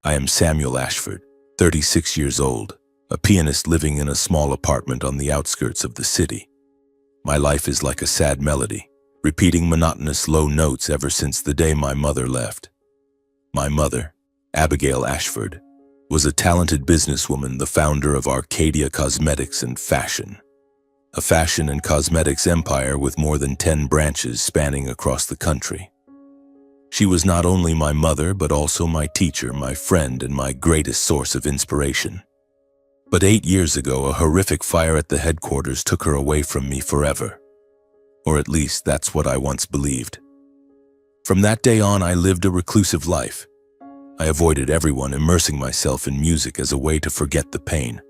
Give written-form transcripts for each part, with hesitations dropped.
I am Samuel Ashford, 36 years old, a pianist living in a small apartment on the outskirts of the city. My life is like a sad melody, repeating monotonous low notes ever since the day my mother left. My mother, Abigail Ashford, was a talented businesswoman, the founder of Arcadia Cosmetics and Fashion, a fashion and cosmetics empire with more than 10 branches spanning across the country. She was not only my mother, but also my teacher, my friend, and my greatest source of inspiration. But 8 years ago, a horrific fire at the headquarters took her away from me forever. Or at least that's what I once believed. From that day on, I lived a reclusive life. I avoided everyone, immersing myself in music as a way to forget the pain.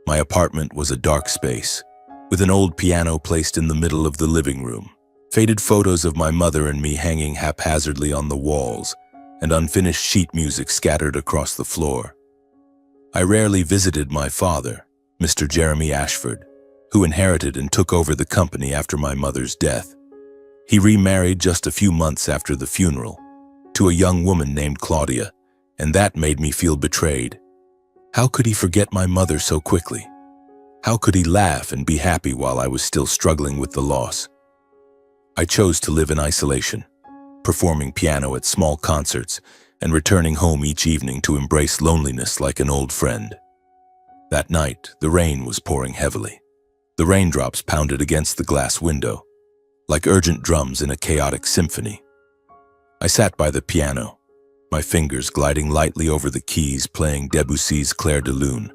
My apartment was a dark space, with an old piano placed in the middle of the living room, faded photos of my mother and me hanging haphazardly on the walls, and unfinished sheet music scattered across the floor. I rarely visited my father, Mr. Jeremy Ashford, who inherited and took over the company after my mother's death. He remarried just a few months after the funeral, to a young woman named Claudia, and that made me feel betrayed. How could he forget my mother so quickly? How could he laugh and be happy while I was still struggling with the loss? I chose to live in isolation, performing piano at small concerts and returning home each evening to embrace loneliness like an old friend. That night, the rain was pouring heavily. The raindrops pounded against the glass window, like urgent drums in a chaotic symphony. I sat by the piano, my fingers gliding lightly over the keys, playing Debussy's Clair de Lune,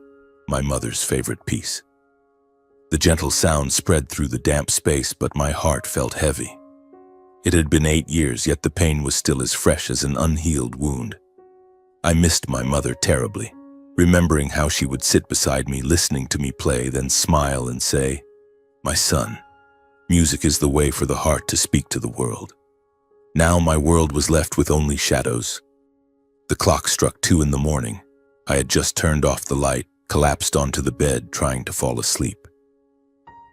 my mother's favorite piece. The gentle sound spread through the damp space, but my heart felt heavy. It had been 8 years, yet the pain was still as fresh as an unhealed wound. I missed my mother terribly, remembering how she would sit beside me, listening to me play, then smile and say, "My son, music is the way for the heart to speak to the world." Now my world was left with only shadows. The clock struck 2 in the morning. I had just turned off the light, collapsed onto the bed, trying to fall asleep.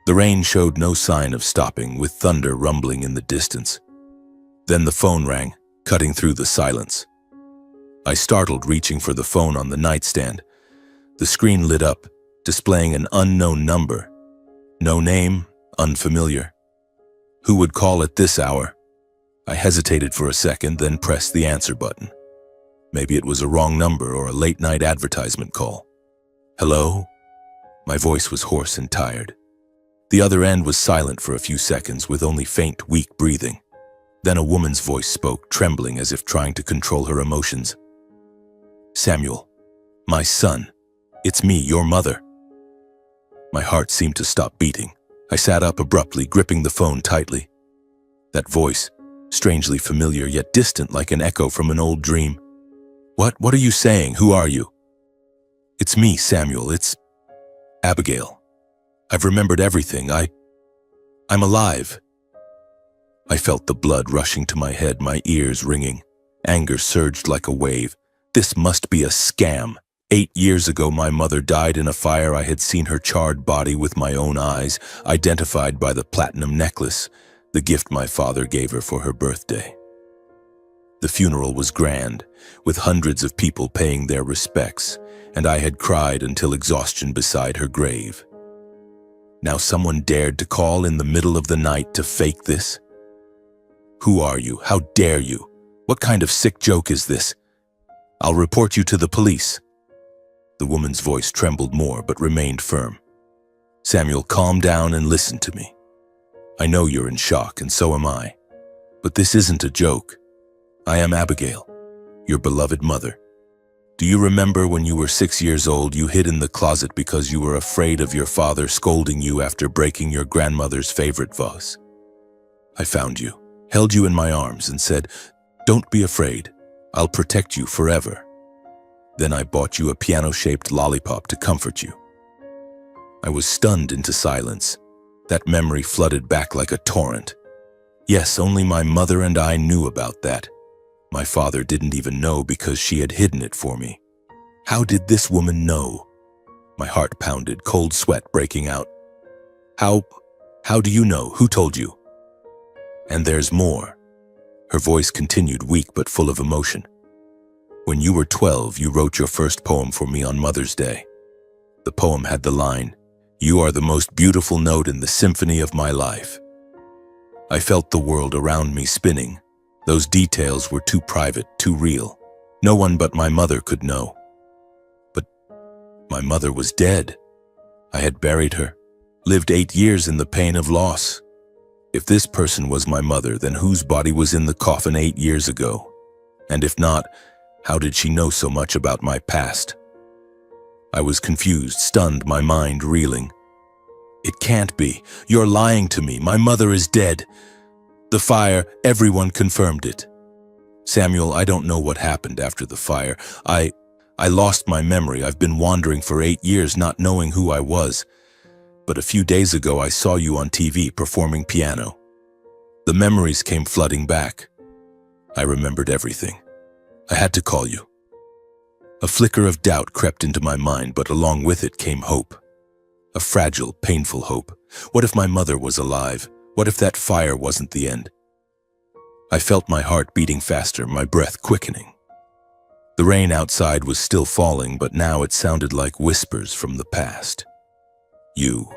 The rain showed no sign of stopping, with thunder rumbling in the distance. Then the phone rang, cutting through the silence. I startled, reaching for the phone on the nightstand. The screen lit up, displaying an unknown number. No name, unfamiliar. Who would call at this hour? I hesitated for a second, then pressed the answer button. Maybe it was a wrong number or a late-night advertisement call. "Hello?" My voice was hoarse and tired. The other end was silent for a few seconds, with only faint, weak breathing. Then a woman's voice spoke, trembling as if trying to control her emotions. "Samuel, my son, it's me, your mother." My heart seemed to stop beating. I sat up abruptly, gripping the phone tightly. That voice, strangely familiar yet distant, like an echo from an old dream. What are you saying? Who are you?" "It's me, Samuel. It's Abigail. I've remembered everything. I'm alive." I felt the blood rushing to my head, my ears ringing. Anger surged like a wave. This must be a scam. 8 years ago, my mother died in a fire. I had seen her charred body with my own eyes, identified by the platinum necklace, the gift my father gave her for her birthday. The funeral was grand, with hundreds of people paying their respects, and I had cried until exhaustion beside her grave. Now someone dared to call in the middle of the night to fake this? "Who are you? How dare you? What kind of sick joke is this? I'll report you to the police." The woman's voice trembled more, but remained firm. "Samuel, calm down and listen to me. I know you're in shock, and so am I. But this isn't a joke. I am Abigail, your beloved mother. Do you remember when you were 6 years old, you hid in the closet because you were afraid of your father scolding you after breaking your grandmother's favorite vase? I found you, held you in my arms, and said, 'Don't be afraid. I'll protect you forever.' Then I bought you a piano-shaped lollipop to comfort you." I was stunned into silence. That memory flooded back like a torrent. Yes, only my mother and I knew about that. My father didn't even know because she had hidden it for me. How did this woman know? My heart pounded, cold sweat breaking out. How do you know? Who told you?" "And there's more." Her voice continued, weak but full of emotion. "When When you were 12, you wrote your first poem for me on Mother's Day. The poem had the line, "You are the most beautiful note in the symphony of my life." I felt the world around me spinning. Those details were too private, too real. No one but my mother could know. But my mother was dead. I had buried her, lived 8 years in the pain of loss. If this person was my mother, then whose body was in the coffin 8 years ago? And if not, how did she know so much about my past? I was confused, stunned, my mind reeling. It can't be. You're lying to me. My mother is dead. The fire, everyone confirmed it. Samuel, I don't know what happened after the fire. I lost my memory. I've been wandering for 8 years, not knowing who I was. But a few days ago, I saw you on TV performing piano. The memories came flooding back. I remembered everything. I had to call you. A flicker of doubt crept into my mind, but along with it came hope. A fragile, painful hope. What if my mother was alive? What if that fire wasn't the end? I felt my heart beating faster, my breath quickening. The rain outside was still falling, but now it sounded like whispers from the past. You,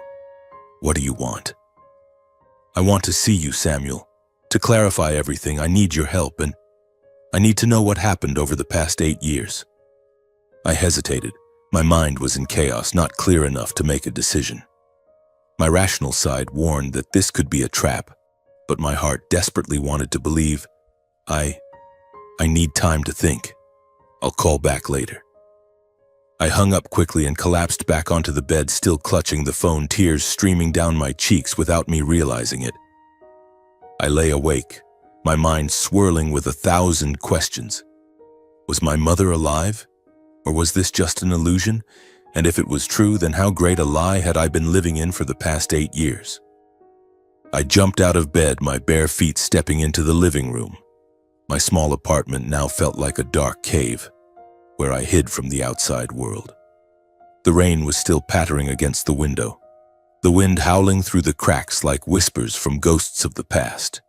what do you want? I want to see you, Samuel. To clarify everything, I need your help, and I need to know what happened over the past 8 years. I hesitated. My mind was in chaos, not clear enough to make a decision. My rational side warned that this could be a trap, but my heart desperately wanted to believe. I need time to think. I'll call back later. I hung up quickly and collapsed back onto the bed, still clutching the phone, tears streaming down my cheeks without me realizing it. I lay awake, my mind swirling with 1,000 questions. Was my mother alive? Or was this just an illusion? And if it was true, then how great a lie had I been living in for the past 8 years? I jumped out of bed, my bare feet stepping into the living room. My small apartment now felt like a dark cave, where I hid from the outside world. The rain was still pattering against the window, the wind howling through the cracks like whispers from ghosts of the past.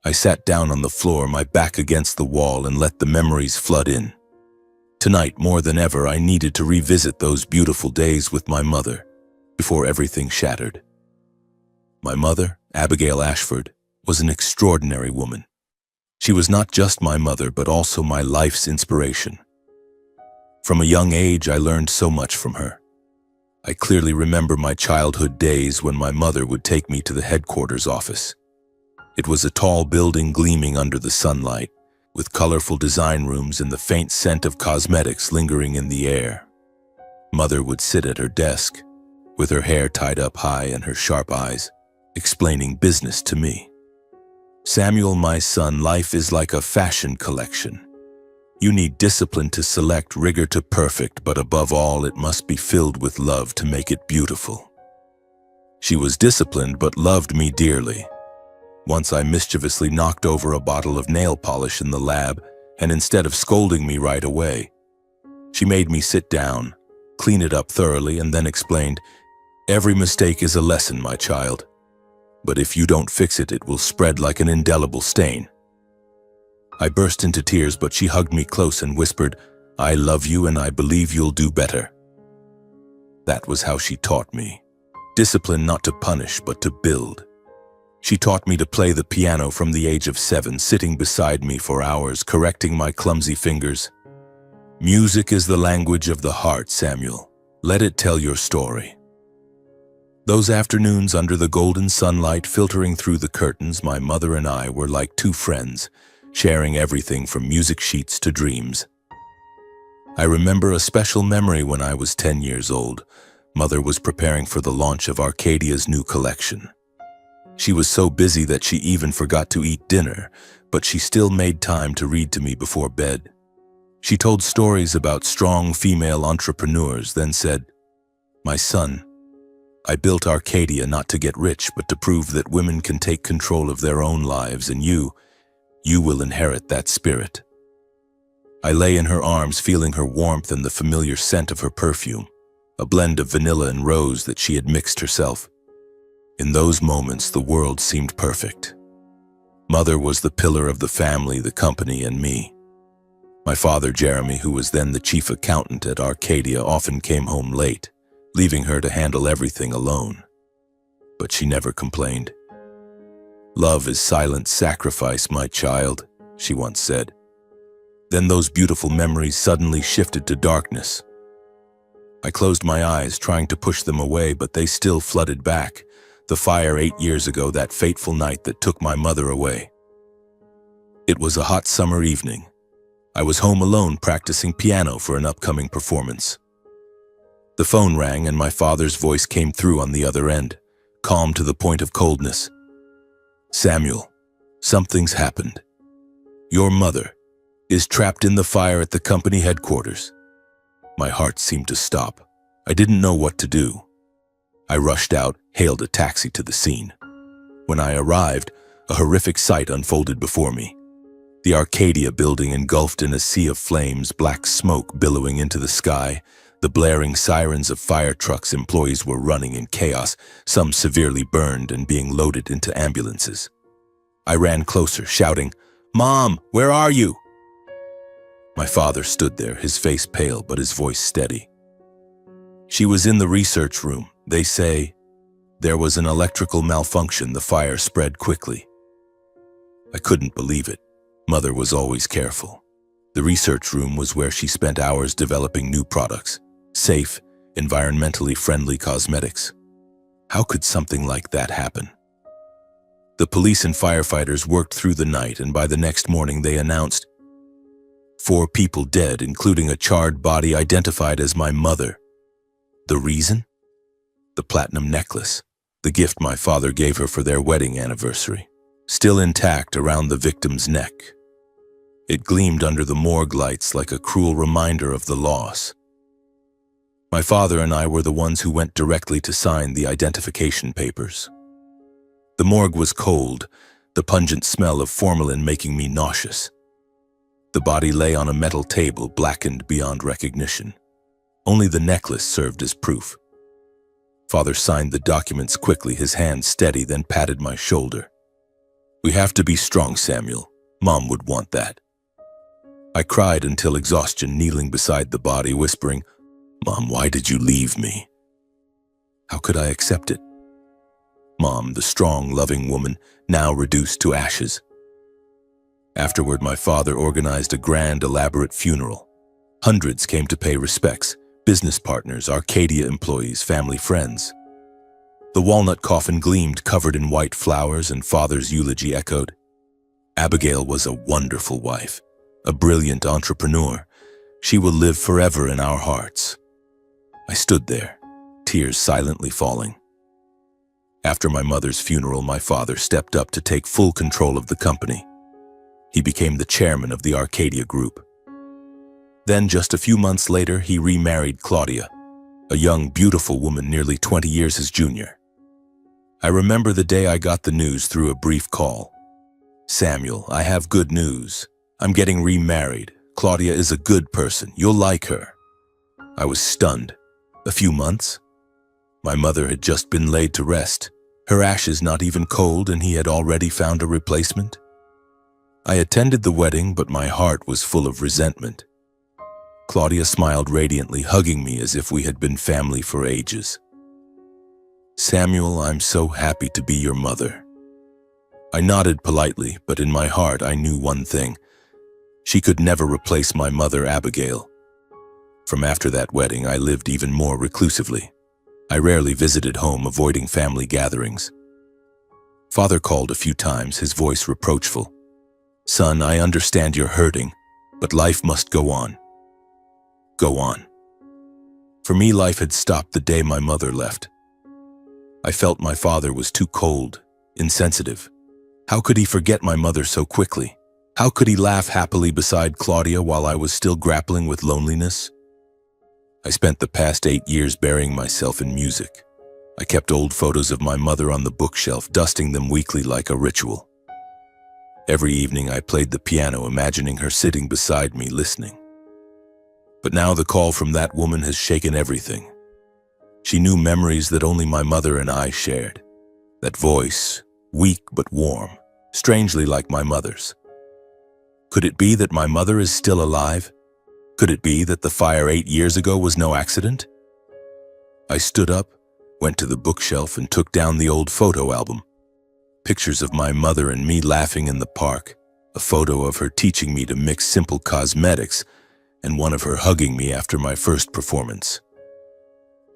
I sat down on the floor, my back against the wall, and let the memories flood in. Tonight, more than ever, I needed to revisit those beautiful days with my mother, before everything shattered. My mother, Abigail Ashford, was an extraordinary woman. She was not just my mother, but also my life's inspiration. From a young age, I learned so much from her. I clearly remember my childhood days when my mother would take me to the headquarters office. It was a tall building gleaming under the sunlight, with colorful design rooms and the faint scent of cosmetics lingering in the air. Mother would sit at her desk, with her hair tied up high and her sharp eyes, explaining business to me. Samuel, my son, life is like a fashion collection. You need discipline to select, rigor to perfect, but above all, it must be filled with love to make it beautiful. She was disciplined but loved me dearly. Once I mischievously knocked over a bottle of nail polish in the lab, and instead of scolding me right away, she made me sit down, clean it up thoroughly, and then explained, "Every mistake is a lesson, my child. But if you don't fix it, it will spread like an indelible stain." I burst into tears, but she hugged me close and whispered, "I love you and I believe you'll do better." That was how she taught me. Discipline not to punish, but to build. She taught me to play the piano from the age of 7, sitting beside me for hours, correcting my clumsy fingers. Music is the language of the heart, Samuel. Let it tell your story. Those afternoons under the golden sunlight filtering through the curtains, my mother and I were like two friends, sharing everything from music sheets to dreams. I remember a special memory when I was 10 years old. Mother was preparing for the launch of Arcadia's new collection. She was so busy that she even forgot to eat dinner, but she still made time to read to me before bed. She told stories about strong female entrepreneurs, then said, "My son, I built Arcadia not to get rich, but to prove that women can take control of their own lives, and you will inherit that spirit." I lay in her arms, feeling her warmth and the familiar scent of her perfume, a blend of vanilla and rose that she had mixed herself. In those moments, the world seemed perfect. Mother was the pillar of the family, the company, and me. My father, Jeremy, who was then the chief accountant at Arcadia, often came home late, leaving her to handle everything alone. But she never complained. "Love is silent sacrifice, my child," she once said. Then those beautiful memories suddenly shifted to darkness. I closed my eyes, trying to push them away, but they still flooded back. The fire 8 years ago, that fateful night that took my mother away. It was a hot summer evening. I was home alone practicing piano for an upcoming performance. The phone rang and my father's voice came through on the other end, calm to the point of coldness. "Samuel, something's happened. Your mother is trapped in the fire at the company headquarters." My heart seemed to stop. I didn't know what to do. I rushed out, hailed a taxi to the scene. When I arrived, a horrific sight unfolded before me. The Arcadia building engulfed in a sea of flames, black smoke billowing into the sky, the blaring sirens of fire trucks. Employees were running in chaos, some severely burned and being loaded into ambulances. I ran closer, shouting, "Mom, where are you?" My father stood there, his face pale but his voice steady. "She was in the research room. They say there was an electrical malfunction. The fire spread quickly." I couldn't believe it. Mother was always careful. The research room was where she spent hours developing new products, safe, environmentally friendly cosmetics. How could something like that happen? The police and firefighters worked through the night, and by the next morning they announced 4 people dead, including a charred body identified as my mother. The reason? The platinum necklace, the gift my father gave her for their wedding anniversary, still intact around the victim's neck. It gleamed under the morgue lights like a cruel reminder of the loss. My father and I were the ones who went directly to sign the identification papers. The morgue was cold, the pungent smell of formalin making me nauseous. The body lay on a metal table, blackened beyond recognition. Only the necklace served as proof. Father signed the documents quickly, his hand steady, then patted my shoulder. "We have to be strong, Samuel. Mom would want that." I cried until exhaustion, kneeling beside the body, whispering, "Mom, why did you leave me?" How could I accept it? Mom, the strong, loving woman, now reduced to ashes. Afterward, my father organized a grand, elaborate funeral. Hundreds came to pay respects, business partners, Arcadia employees, family, friends. The walnut coffin gleamed, covered in white flowers, and Father's eulogy echoed. Abigail was a wonderful wife, a brilliant entrepreneur. She will live forever in our hearts. I stood there, tears silently falling. After my mother's funeral, my father stepped up to take full control of the company. He became the chairman of the Arcadia Group. Then, just a few months later, he remarried Claudia, a young, beautiful woman nearly 20 years his junior. I remember the day I got the news through a brief call. "Samuel, I have good news. I'm getting remarried. Claudia is a good person. You'll like her." I was stunned. A few months? My mother had just been laid to rest, her ashes not even cold, and he had already found a replacement. I attended the wedding, but my heart was full of resentment. Claudia smiled radiantly, hugging me as if we had been family for ages. "Samuel, I'm so happy to be your mother." I nodded politely, but in my heart I knew one thing. She could never replace my mother, Abigail. From after that wedding, I lived even more reclusively. I rarely visited home, avoiding family gatherings. Father called a few times, his voice reproachful. "Son, I understand you're hurting, but life must go on." Go on. For me, life had stopped the day my mother left. I felt my father was too cold, insensitive. How could he forget my mother so quickly? How could he laugh happily beside Claudia while I was still grappling with loneliness? I spent the past 8 years burying myself in music. I kept old photos of my mother on the bookshelf, dusting them weekly like a ritual. Every evening I played the piano, imagining her sitting beside me, listening. But now the call from that woman has shaken everything. She knew memories that only my mother and I shared. That voice, weak but warm, strangely like my mother's. Could it be that my mother is still alive? Could it be that the fire 8 years ago was no accident? I stood up, went to the bookshelf and took down the old photo album. Pictures of my mother and me laughing in the park, a photo of her teaching me to mix simple cosmetics, and one of her hugging me after my first performance.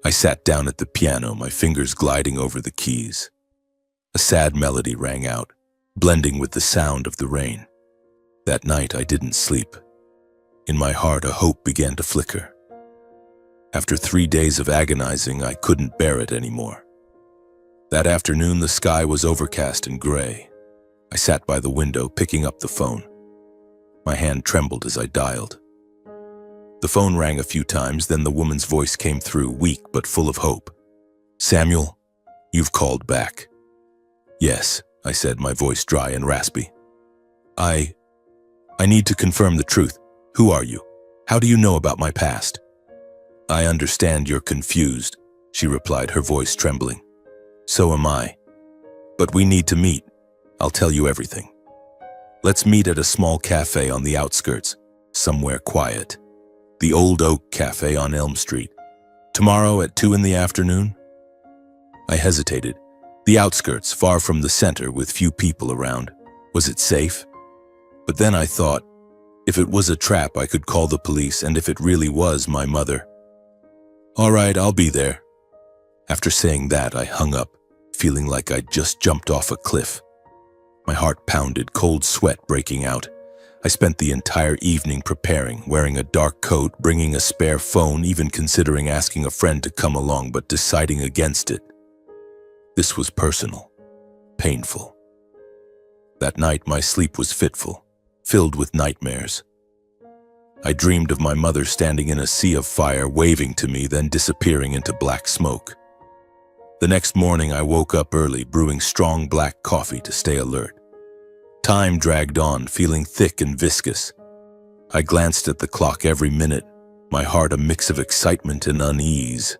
I sat down at the piano, my fingers gliding over the keys. A sad melody rang out, blending with the sound of the rain. That night I didn't sleep. In my heart, a hope began to flicker. After 3 days of agonizing, I couldn't bear it anymore. That afternoon, the sky was overcast and gray. I sat by the window, picking up the phone. My hand trembled as I dialed. The phone rang a few times, then the woman's voice came through, weak but full of hope. "Samuel, you've called back." "Yes," I said, my voice dry and raspy. I need to confirm the truth. Who are you? How do you know about my past?" "I understand you're confused," she replied, her voice trembling. "So am I. But we need to meet. I'll tell you everything. Let's meet at a small cafe on the outskirts, somewhere quiet. The Old Oak Cafe on Elm Street. Tomorrow at 2 in the afternoon?" I hesitated. The outskirts, far from the center with few people around. Was it safe? But then I thought, if it was a trap, I could call the police, and if it really was my mother. "All right, I'll be there." After saying that, I hung up, feeling like I'd just jumped off a cliff. My heart pounded, cold sweat breaking out. I spent the entire evening preparing, wearing a dark coat, bringing a spare phone, even considering asking a friend to come along, but deciding against it. This was personal, painful. That night, my sleep was fitful, filled with nightmares. I dreamed of my mother standing in a sea of fire, waving to me, then disappearing into black smoke. The next morning, I woke up early, brewing strong black coffee to stay alert. Time dragged on, feeling thick and viscous. I glanced at the clock every minute, my heart a mix of excitement and unease.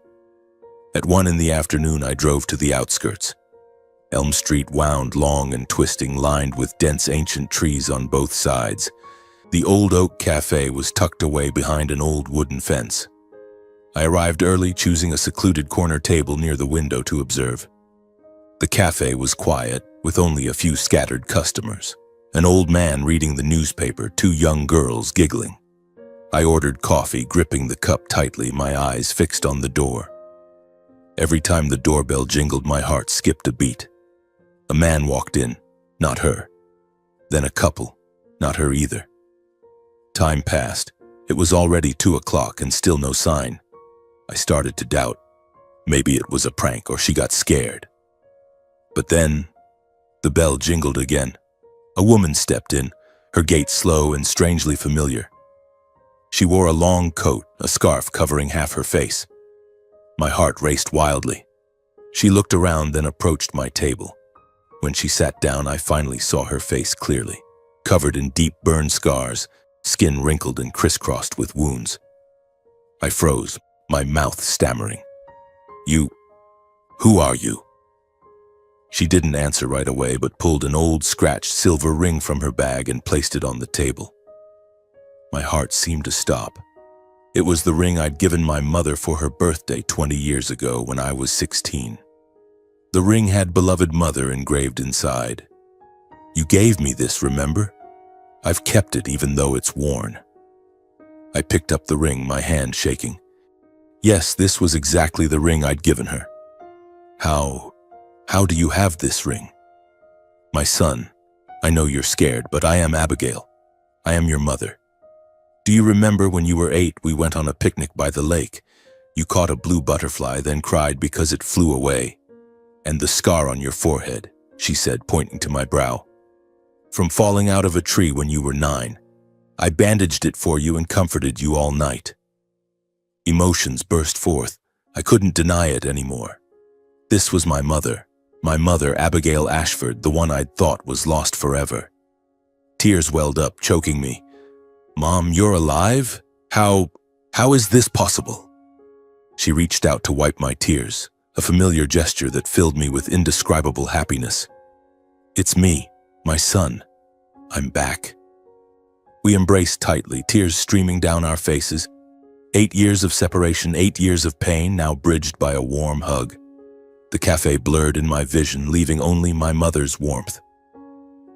At 1 in the afternoon, I drove to the outskirts. Elm Street wound long and twisting, lined with dense ancient trees on both sides. The Old Oak Cafe was tucked away behind an old wooden fence. I arrived early, choosing a secluded corner table near the window to observe. The cafe was quiet, with only a few scattered customers. An old man reading the newspaper, 2 young girls giggling. I ordered coffee, gripping the cup tightly, my eyes fixed on the door. Every time the doorbell jingled, my heart skipped a beat. A man walked in, not her. Then a couple, not her either. Time passed. It was already 2 o'clock and still no sign. I started to doubt. Maybe it was a prank or she got scared. But then, the bell jingled again. A woman stepped in, her gait slow and strangely familiar. She wore a long coat, a scarf covering half her face. My heart raced wildly. She looked around, then approached my table. When she sat down, I finally saw her face clearly, covered in deep burn scars, skin wrinkled and crisscrossed with wounds. I froze, my mouth stammering. Who are you?" She didn't answer right away, but pulled an old scratched silver ring from her bag and placed it on the table. My heart seemed to stop. It was the ring I'd given my mother for her birthday 20 years ago when I was 16. The ring had "Beloved Mother" engraved inside. "You gave me this, remember? I've kept it even though it's worn." I picked up the ring, my hand shaking. Yes, this was exactly the ring I'd given her. How do you have this ring?" "My son, I know you're scared, but I am Abigail. I am your mother. Do you remember when you were 8, we went on a picnic by the lake? You caught a blue butterfly, then cried because it flew away. And the scar on your forehead," she said, pointing to my brow. "From falling out of a tree when you were 9. I bandaged it for you and comforted you all night." Emotions burst forth. I couldn't deny it anymore. This was my mother, Abigail Ashford, the one I'd thought was lost forever. Tears welled up, choking me. "Mom, you're alive? How is this possible?" She reached out to wipe my tears, a familiar gesture that filled me with indescribable happiness. "It's me, my son. I'm back." We embraced tightly, tears streaming down our faces. 8 years of separation, 8 years of pain, now bridged by a warm hug. The cafe blurred in my vision, leaving only my mother's warmth.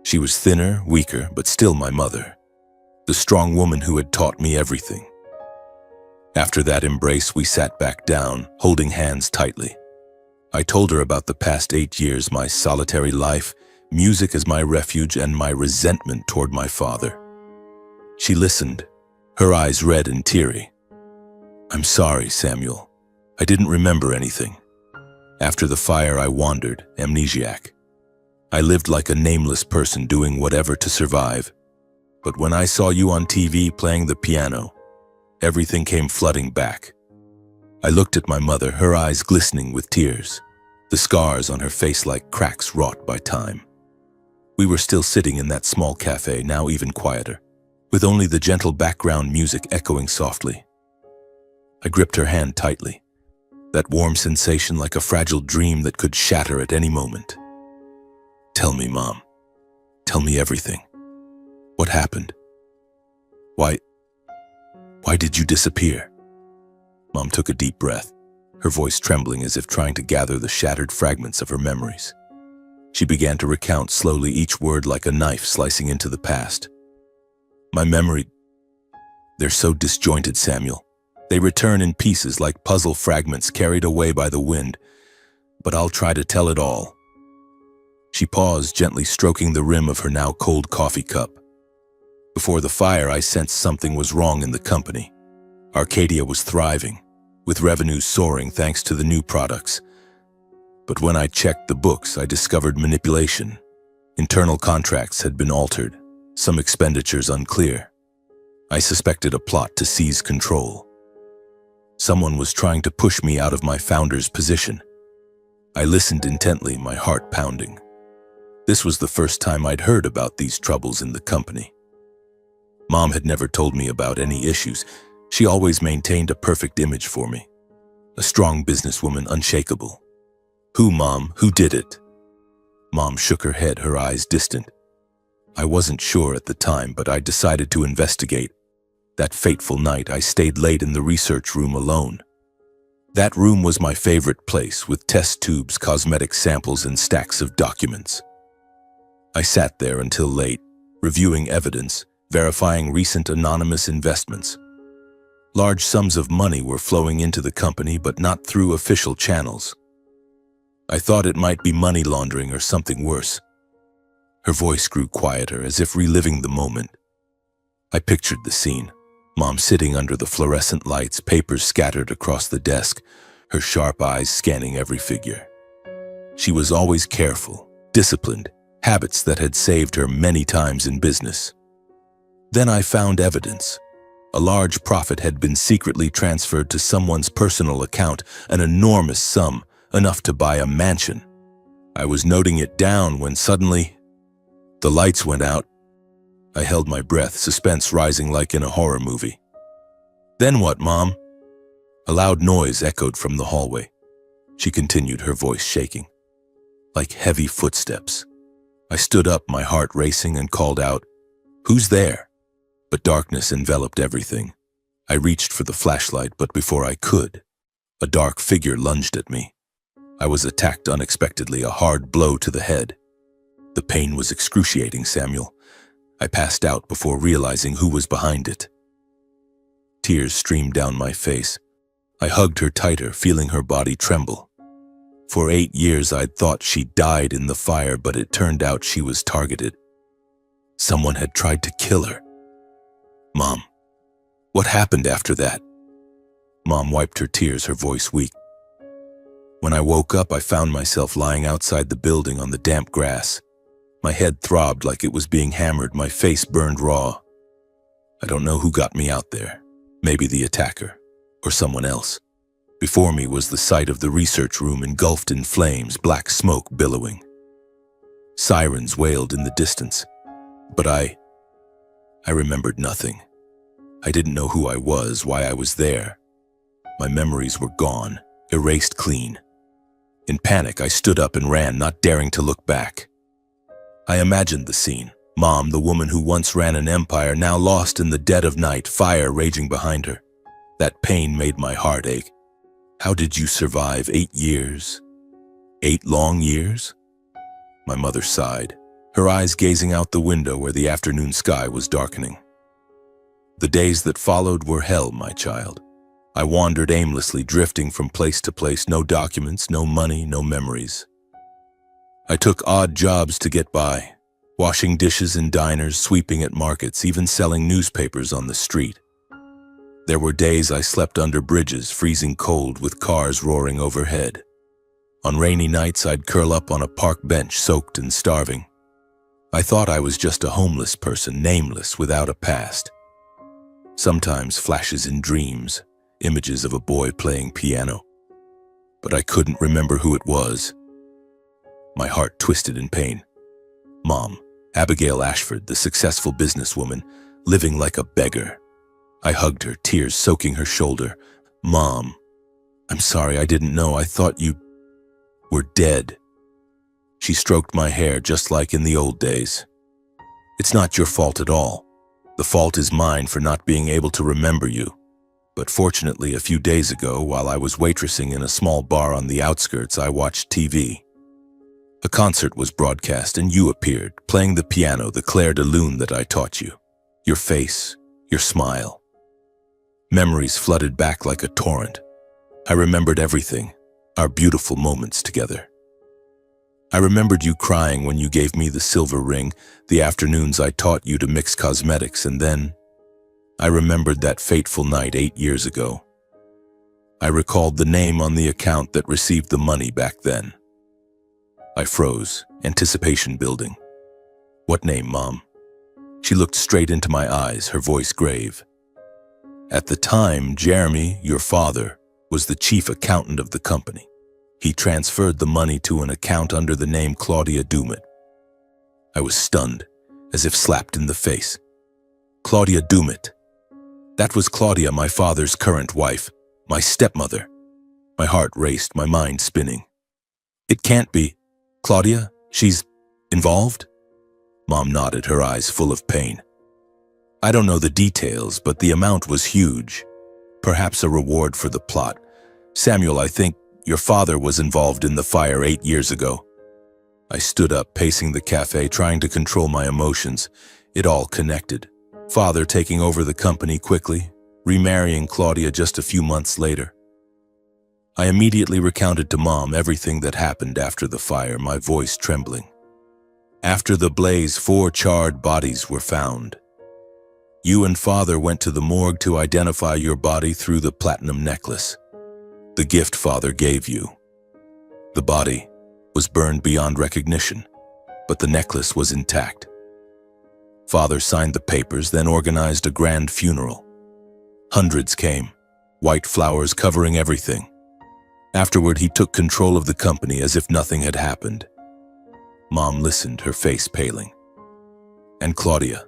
She was thinner, weaker, but still my mother, the strong woman who had taught me everything. After that embrace, we sat back down, holding hands tightly. I told her about the past 8 years, my solitary life, music as my refuge, and my resentment toward my father. She listened, her eyes red and teary. "I'm sorry, Samuel. I didn't remember anything. After the fire, I wandered, amnesiac. I lived like a nameless person doing whatever to survive. But when I saw you on TV playing the piano, everything came flooding back." I looked at my mother, her eyes glistening with tears, the scars on her face like cracks wrought by time. We were still sitting in that small cafe, now even quieter, with only the gentle background music echoing softly. I gripped her hand tightly, that warm sensation like a fragile dream that could shatter at any moment. "Tell me, Mom. Tell me everything. What happened? Why did you disappear?" Mom took a deep breath, her voice trembling as if trying to gather the shattered fragments of her memories. She began to recount slowly, each word like a knife slicing into the past. "My memory, they're so disjointed, Samuel. They return in pieces like puzzle fragments carried away by the wind, but I'll try to tell it all." She paused, gently stroking the rim of her now cold coffee cup. Before the fire, I sensed something was wrong in the company. Arcadia was thriving, with revenues soaring thanks to the new products. But when I checked the books, I discovered manipulation. Internal contracts had been altered, some expenditures unclear. I suspected a plot to seize control. Someone was trying to push me out of my founder's position. I listened intently, my heart pounding. This was the first time I'd heard about these troubles in the company. Mom had never told me about any issues. She always maintained a perfect image for me. A strong businesswoman, unshakable. "Who, Mom? Who did it?" Mom shook her head, her eyes distant. I wasn't sure at the time, but I decided to investigate. That fateful night, I stayed late in the research room alone. That room was my favorite place, with test tubes, cosmetic samples, and stacks of documents. I sat there until late, reviewing evidence, verifying recent anonymous investments. Large sums of money were flowing into the company, but not through official channels. I thought it might be money laundering or something worse. Her voice grew quieter, as if reliving the moment. I pictured the scene. Mom sitting under the fluorescent lights, papers scattered across the desk, her sharp eyes scanning every figure. She was always careful, disciplined, habits that had saved her many times in business. Then I found evidence. A large profit had been secretly transferred to someone's personal account, an enormous sum, enough to buy a mansion. I was noting it down when suddenly the lights went out. I held my breath, suspense rising like in a horror movie. "Then what, Mom?" A loud noise echoed from the hallway. She continued, her voice shaking, like heavy footsteps. I stood up, my heart racing, and called out, "Who's there?" But darkness enveloped everything. I reached for the flashlight, but before I could, a dark figure lunged at me. I was attacked unexpectedly, a hard blow to the head. The pain was excruciating, Samuel. I passed out before realizing who was behind it. Tears streamed down my face. I hugged her tighter, feeling her body tremble. For 8 years I'd thought she died in the fire, but it turned out she was targeted. Someone had tried to kill her. "Mom, what happened after that?" Mom wiped her tears, her voice weak. When I woke up, I found myself lying outside the building on the damp grass. My head throbbed like it was being hammered, my face burned raw. I don't know who got me out there. Maybe the attacker, or someone else. Before me was the sight of the research room engulfed in flames, black smoke billowing. Sirens wailed in the distance, but I remembered nothing. I didn't know who I was, why I was there. My memories were gone, erased clean. In panic, I stood up and ran, not daring to look back. I imagined the scene. Mom, the woman who once ran an empire, now lost in the dead of night, fire raging behind her. That pain made my heart ache. How did you survive 8 years? 8 long years? My mother sighed, her eyes gazing out the window where the afternoon sky was darkening. The days that followed were hell, my child. I wandered aimlessly, drifting from place to place, no documents, no money, no memories. I took odd jobs to get by, washing dishes in diners, sweeping at markets, even selling newspapers on the street. There were days I slept under bridges, freezing cold with cars roaring overhead. On rainy nights, I'd curl up on a park bench, soaked and starving. I thought I was just a homeless person, nameless, without a past. Sometimes flashes in dreams, images of a boy playing piano. But I couldn't remember who it was. My heart twisted in pain. Mom, Abigail Ashford, the successful businesswoman, living like a beggar. I hugged her, tears soaking her shoulder. Mom, I'm sorry, I didn't know. I thought you were dead. She stroked my hair just like in the old days. It's not your fault at all. The fault is mine for not being able to remember you. But fortunately, a few days ago, while I was waitressing in a small bar on the outskirts, I watched TV. A concert was broadcast and you appeared, playing the piano, the clair de lune that I taught you. Your face, your smile. Memories flooded back like a torrent. I remembered everything, our beautiful moments together. I remembered you crying when you gave me the silver ring, the afternoons I taught you to mix cosmetics, and then I remembered that fateful night 8 years ago. I recalled the name on the account that received the money back then. I froze, anticipation building. What name, Mom? She looked straight into my eyes, her voice grave. At the time, Jeremy, your father, was the chief accountant of the company. He transferred the money to an account under the name Claudia Dumit. I was stunned, as if slapped in the face. Claudia Dumit. That was Claudia, my father's current wife, my stepmother. My heart raced, my mind spinning. It can't be. Claudia, she's involved? Mom nodded, her eyes full of pain. I don't know the details, but the amount was huge. Perhaps a reward for the plot. Samuel, I think your father was involved in the fire 8 years ago. I stood up, pacing the cafe, trying to control my emotions. It all connected. Father taking over the company quickly, remarrying Claudia just a few months later. I immediately recounted to Mom everything that happened after the fire, my voice trembling. After the blaze, 4 charred bodies were found. You and Father went to the morgue to identify your body through the platinum necklace, the gift Father gave you. The body was burned beyond recognition, but the necklace was intact. Father signed the papers, then organized a grand funeral. Hundreds came, white flowers covering everything. Afterward, he took control of the company as if nothing had happened. Mom listened, her face paling. And Claudia.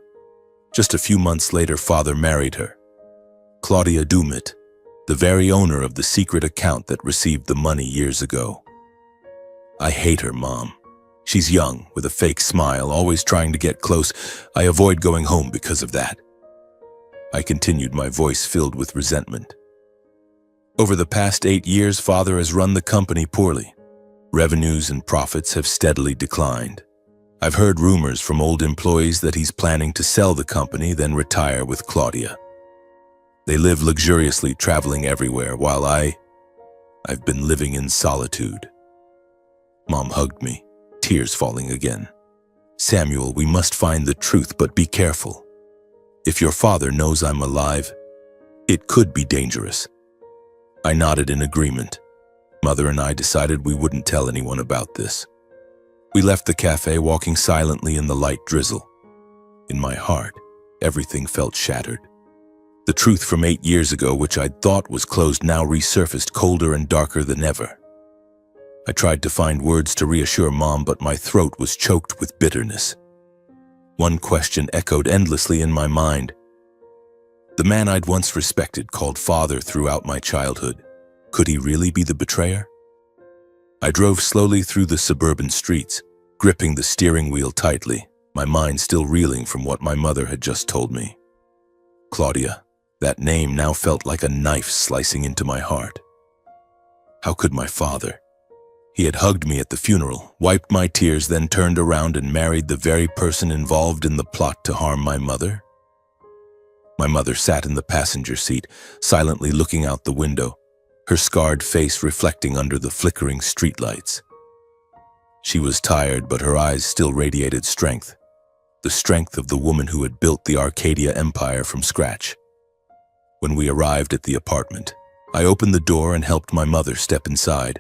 Just a few months later, Father married her. Claudia Dumit, the very owner of the secret account that received the money years ago. I hate her, Mom. She's young, with a fake smile, always trying to get close. I avoid going home because of that. I continued, my voice filled with resentment. Over the past 8 years, Father has run the company poorly. Revenues and profits have steadily declined. I've heard rumors from old employees that he's planning to sell the company, then retire with Claudia. They live luxuriously, traveling everywhere, while I've been living in solitude. Mom hugged me, tears falling again. Samuel, we must find the truth, but be careful. If your father knows I'm alive, it could be dangerous. I nodded in agreement. Mother and I decided we wouldn't tell anyone about this. We left the cafe, walking silently in the light drizzle. In my heart, everything felt shattered. The truth from 8 years ago, which I'd thought was closed, now resurfaced, colder and darker than ever. I tried to find words to reassure Mom, but my throat was choked with bitterness. One question echoed endlessly in my mind. The man I'd once respected, called Father throughout my childhood, could he really be the betrayer? I drove slowly through the suburban streets, gripping the steering wheel tightly, my mind still reeling from what my mother had just told me. Claudia, that name now felt like a knife slicing into my heart. How could my father? He had hugged me at the funeral, wiped my tears, then turned around and married the very person involved in the plot to harm my mother? My mother sat in the passenger seat, silently looking out the window, her scarred face reflecting under the flickering streetlights. She was tired, but her eyes still radiated strength, the strength of the woman who had built the Arcadia empire from scratch. When we arrived at the apartment, I opened the door and helped my mother step inside,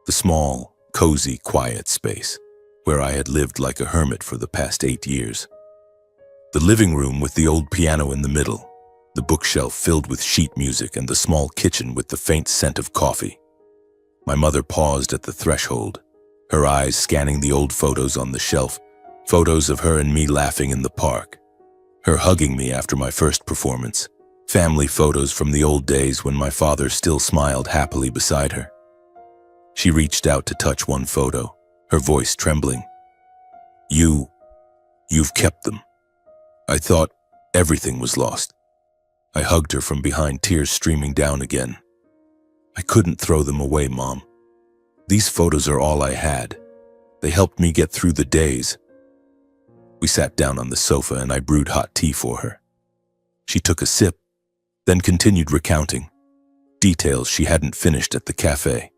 the small, cozy, quiet space where I had lived like a hermit for the past 8 years. The living room with the old piano in the middle, the bookshelf filled with sheet music, and the small kitchen with the faint scent of coffee. My mother paused at the threshold, her eyes scanning the old photos on the shelf, photos of her and me laughing in the park, her hugging me after my first performance, family photos from the old days when my father still smiled happily beside her. She reached out to touch one photo, her voice trembling. You've kept them. I thought everything was lost. I hugged her from behind, tears streaming down again. I couldn't throw them away, Mom. These photos are all I had. They helped me get through the days. We sat down on the sofa and I brewed hot tea for her. She took a sip, then continued recounting details she hadn't finished at the cafe.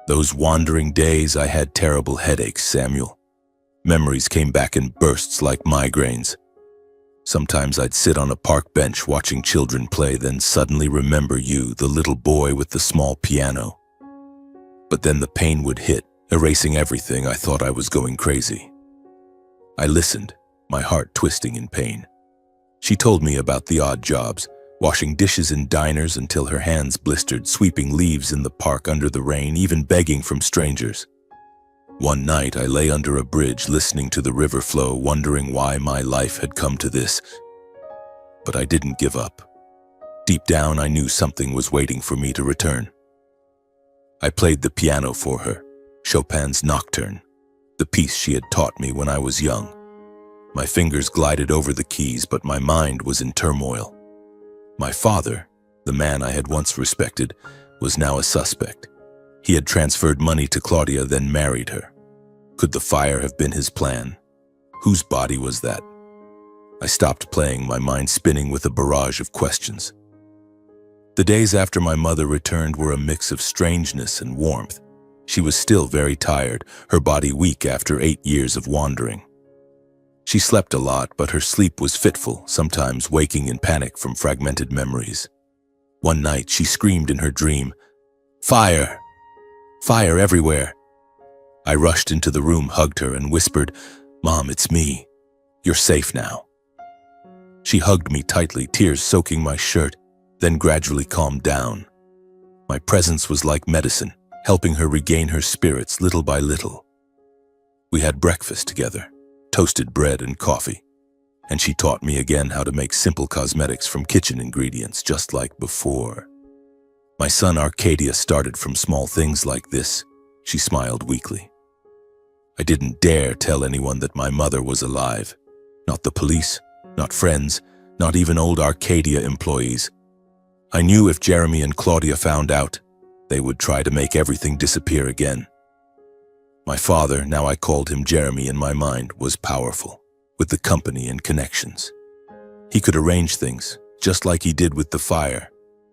Those wandering days, I had terrible headaches, Samuel. Memories came back in bursts like migraines. Sometimes I'd sit on a park bench watching children play, then suddenly remember you, the little boy with the small piano. But then the pain would hit, erasing everything. I thought I was going crazy. I listened, my heart twisting in pain. She told me about the odd jobs, washing dishes in diners until her hands blistered, sweeping leaves in the park under the rain, even begging from strangers. One night I lay under a bridge listening to the river flow, wondering why my life had come to this. But I didn't give up. Deep down I knew something was waiting for me to return. I played the piano for her, Chopin's Nocturne, the piece she had taught me when I was young. My fingers glided over the keys, but my mind was in turmoil. My father, the man I had once respected, was now a suspect. He had transferred money to Claudia, then married her. Could the fire have been his plan? Whose body was that? I stopped playing, my mind spinning with a barrage of questions. The days after my mother returned were a mix of strangeness and warmth. She was still very tired, her body weak after 8 years of wandering. She slept a lot, but her sleep was fitful, sometimes waking in panic from fragmented memories. One night she screamed in her dream, "Fire! Fire everywhere!" I rushed into the room, hugged her, and whispered, "Mom, it's me. You're safe now." She hugged me tightly, tears soaking my shirt, then gradually calmed down. My presence was like medicine, helping her regain her spirits little by little. We had breakfast together, toasted bread and coffee, and she taught me again how to make simple cosmetics from kitchen ingredients, just like before. My son Arcadia started from small things like this, she smiled weakly. I didn't dare tell anyone that my mother was alive. Not the police, not friends, not even old Arcadia employees. I knew if Jeremy and Claudia found out, they would try to make everything disappear again. My father, now I called him Jeremy in my mind, was powerful, with the company and connections. He could arrange things, just like he did with the fire.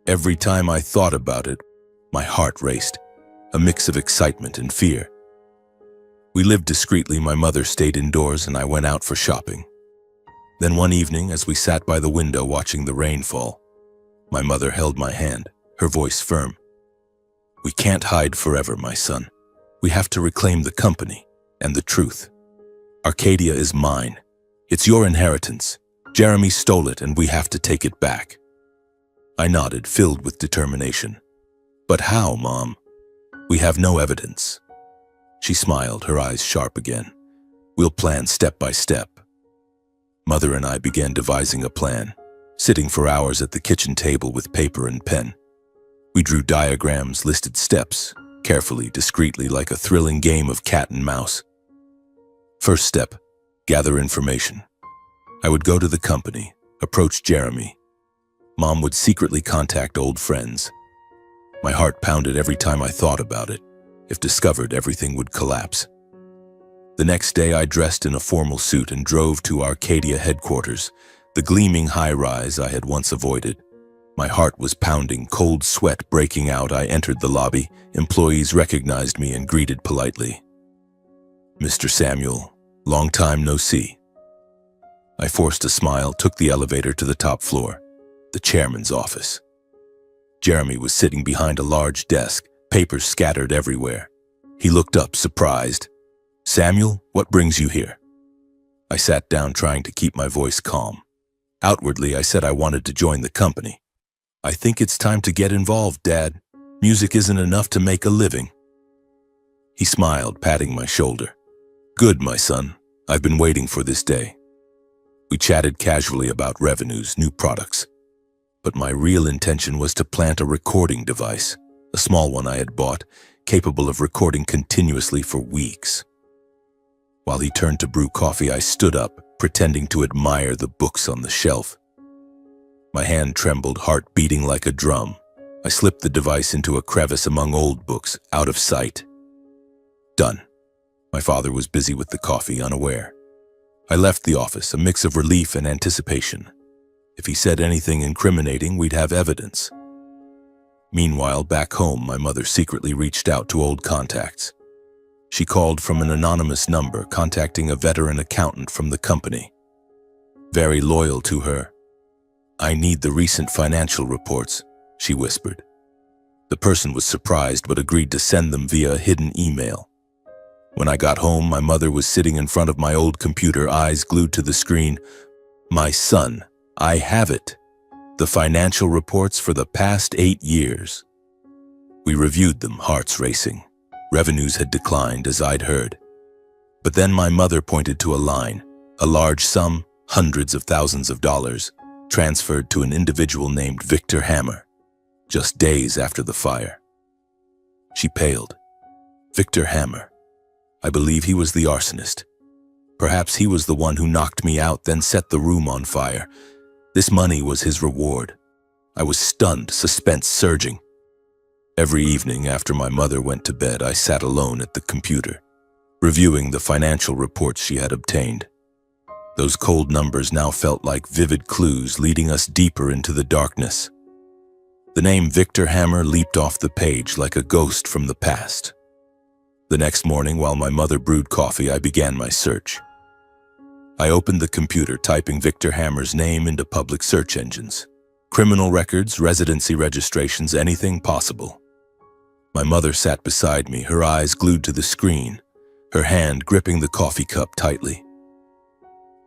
Every time I thought about it, my heart raced, a mix of excitement and fear. We lived discreetly. My mother stayed indoors and I went out for shopping. Then one evening, as we sat by the window watching the rain fall, my mother held my hand, her voice firm. "We can't hide forever, my son. We have to reclaim the company and the truth. Arcadia is mine. It's your inheritance. Jeremy stole it and we have to take it back." I nodded, filled with determination. "But how, Mom? We have no evidence." She smiled, her eyes sharp again. "We'll plan step by step." Mother and I began devising a plan, sitting for hours at the kitchen table with paper and pen. We drew diagrams, listed steps, carefully, discreetly, like a thrilling game of cat and mouse. First step, gather information. I would go to the company, approach Jeremy. Mom would secretly contact old friends. My heart pounded every time I thought about it. If discovered, everything would collapse. The next day, I dressed in a formal suit and drove to Arcadia headquarters, the gleaming high-rise I had once avoided. My heart was pounding, cold sweat breaking out. I entered the lobby. Employees recognized me and greeted politely. "Mr. Samuel, long time no see." I forced a smile, took the elevator to the top floor, the chairman's office. Jeremy was sitting behind a large desk, papers scattered everywhere. He looked up, surprised. "Samuel, what brings you here?" I sat down, trying to keep my voice calm. Outwardly, I said I wanted to join the company. "I think it's time to get involved, Dad. Music isn't enough to make a living." He smiled, patting my shoulder. "Good, my son. I've been waiting for this day." We chatted casually about revenues, new products. But my real intention was to plant a recording device, a small one I had bought, capable of recording continuously for weeks. While he turned to brew coffee, I stood up, pretending to admire the books on the shelf. My hand trembled, heart beating like a drum. I slipped the device into a crevice among old books, out of sight. Done. My father was busy with the coffee, unaware. I left the office, a mix of relief and anticipation. If he said anything incriminating, we'd have evidence. Meanwhile, back home, my mother secretly reached out to old contacts. She called from an anonymous number, contacting a veteran accountant from the company. Very loyal to her. "I need the recent financial reports," she whispered. The person was surprised but agreed to send them via a hidden email. When I got home, my mother was sitting in front of my old computer, eyes glued to the screen. "My son, I have it. The financial reports for the past 8 years." We reviewed them, hearts racing. Revenues had declined, as I'd heard. But then my mother pointed to a line, a large sum, hundreds of thousands of dollars, transferred to an individual named Victor Hammer, just days after the fire. She paled. Victor Hammer. I believe he was the arsonist. Perhaps he was the one who knocked me out, then set the room on fire. This money was his reward. I was stunned, suspense surging. Every evening after my mother went to bed, I sat alone at the computer, reviewing the financial reports she had obtained. Those cold numbers now felt like vivid clues leading us deeper into the darkness. The name Victor Hammer leaped off the page like a ghost from the past. The next morning, while my mother brewed coffee, I began my search. I opened the computer, typing Victor Hammer's name into public search engines. Criminal records, residency registrations, anything possible. My mother sat beside me, her eyes glued to the screen, her hand gripping the coffee cup tightly.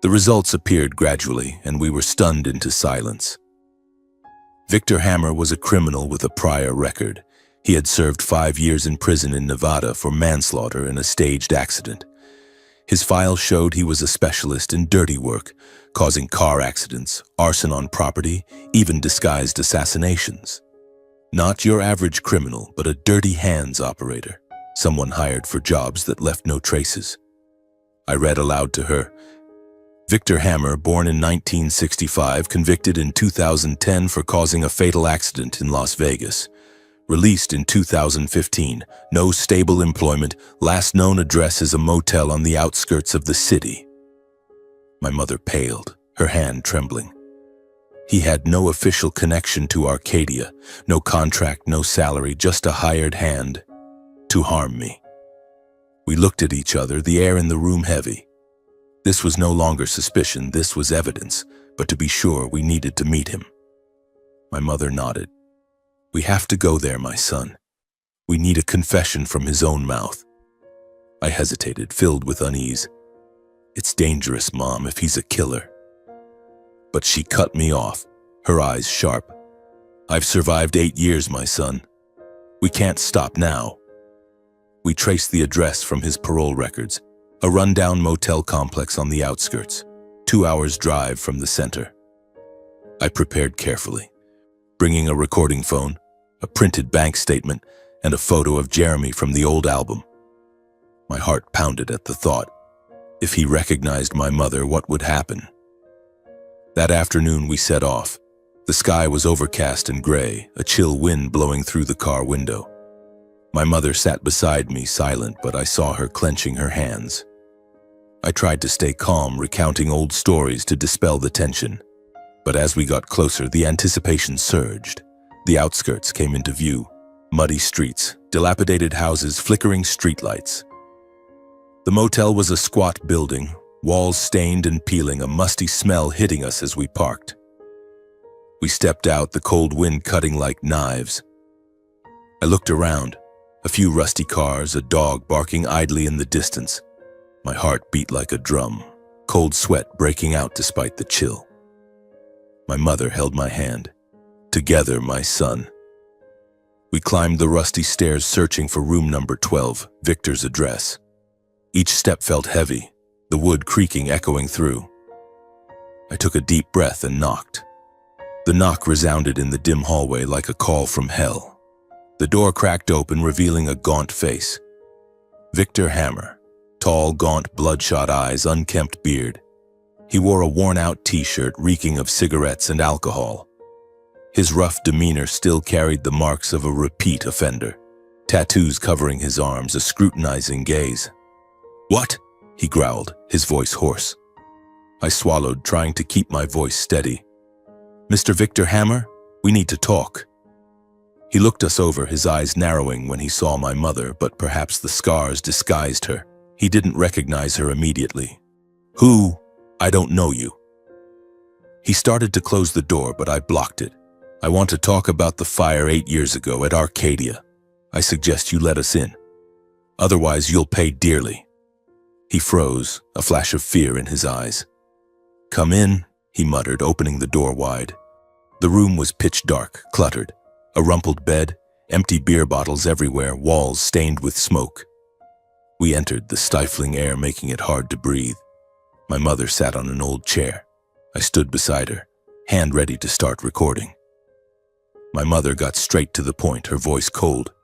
The results appeared gradually, and we were stunned into silence. Victor Hammer was a criminal with a prior record. He had served 5 years in prison in Nevada for manslaughter in a staged accident. His file showed he was a specialist in dirty work, causing car accidents, arson on property, even disguised assassinations. Not your average criminal, but a dirty hands operator, someone hired for jobs that left no traces. I read aloud to her. Victor Hammer, born in 1965, convicted in 2010 for causing a fatal accident in Las Vegas. Released in 2015, no stable employment, last known address is a motel on the outskirts of the city. My mother paled, her hand trembling. He had no official connection to Arcadia, no contract, no salary, just a hired hand to harm me. We looked at each other, the air in the room heavy. This was no longer suspicion, this was evidence, but to be sure, we needed to meet him. My mother nodded. "We have to go there, my son. We need a confession from his own mouth." I hesitated, filled with unease. "It's dangerous, Mom, if he's a killer." But she cut me off, her eyes sharp. "I've survived 8 years, my son. We can't stop now." We traced the address from his parole records, a rundown motel complex on the outskirts, 2 hours' drive from the center. I prepared carefully, bringing a recording phone, a printed bank statement, and a photo of Jeremy from the old album. My heart pounded at the thought. If he recognized my mother, what would happen? That afternoon we set off. The sky was overcast and gray, a chill wind blowing through the car window. My mother sat beside me, silent, but I saw her clenching her hands. I tried to stay calm, recounting old stories to dispel the tension. But as we got closer, the anticipation surged. The outskirts came into view. Muddy streets, dilapidated houses, flickering streetlights. The motel was a squat building, walls stained and peeling, a musty smell hitting us as we parked. We stepped out, the cold wind cutting like knives. I looked around. A few rusty cars, a dog barking idly in the distance. My heart beat like a drum, cold sweat breaking out despite the chill. My mother held my hand. Together, my son. We climbed the rusty stairs, searching for room number 12, Victor's address. Each step felt heavy, the wood creaking, echoing through. I took a deep breath and knocked. The knock resounded in the dim hallway like a call from hell. The door cracked open, revealing a gaunt face. Victor Hammer, tall, gaunt, bloodshot eyes, unkempt beard. He wore a worn-out t-shirt reeking of cigarettes and alcohol. His rough demeanor still carried the marks of a repeat offender. Tattoos covering his arms, a scrutinizing gaze. "What?" he growled, his voice hoarse. I swallowed, trying to keep my voice steady. "Mr. Victor Hammer, we need to talk." He looked us over, his eyes narrowing when he saw my mother, but perhaps the scars disguised her. He didn't recognize her immediately. "Who? I don't know you." He started to close the door, but I blocked it. "I want to talk about the fire 8 years ago at Arcadia. I suggest you let us in. Otherwise, you'll pay dearly." He froze, a flash of fear in his eyes. "Come in," he muttered, opening the door wide. The room was pitch dark, cluttered. A rumpled bed, empty beer bottles everywhere, walls stained with smoke. We entered, the stifling air making it hard to breathe. My mother sat on an old chair. I stood beside her, hand ready to start recording. My mother got straight to the point, her voice cold.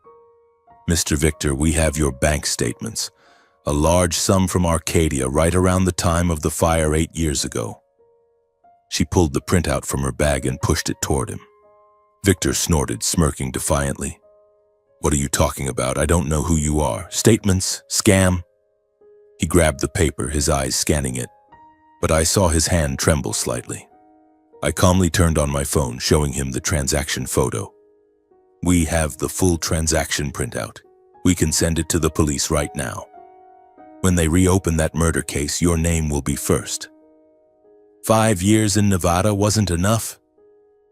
"Mr. Victor, we have your bank statements. A large sum from Arcadia right around the time of the fire 8 years ago." She pulled the printout from her bag and pushed it toward him. Victor snorted, smirking defiantly. "What are you talking about? I don't know who you are. Statements? Scam?" He grabbed the paper, his eyes scanning it, but I saw his hand tremble slightly. I calmly turned on my phone, showing him the transaction photo. "We have the full transaction printout. We can send it to the police right now. When they reopen that murder case, your name will be first." 5 years in Nevada wasn't enough?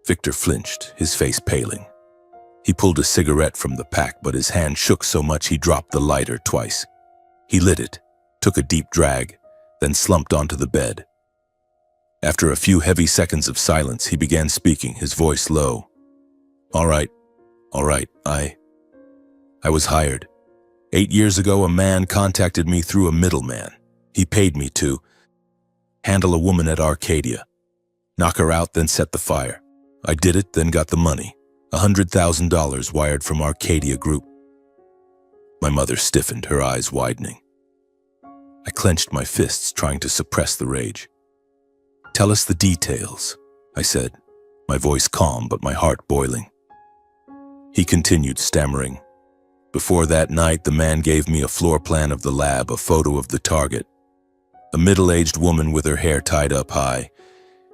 Victor flinched, his face paling. He pulled a cigarette from the pack, but his hand shook so much he dropped the lighter twice. He lit it, took a deep drag, then slumped onto the bed. After a few heavy seconds of silence, he began speaking, his voice low. All right, I was hired. 8 years ago, a man contacted me through a middleman. He paid me to handle a woman at Arcadia, knock her out, then set the fire. I did it, then got the money, $100,000 wired from Arcadia Group. My mother stiffened, her eyes widening. I clenched my fists, trying to suppress the rage. Tell us the details, I said, my voice calm but my heart boiling. He continued, stammering. Before that night, the man gave me a floor plan of the lab, a photo of the target. A middle-aged woman with her hair tied up high.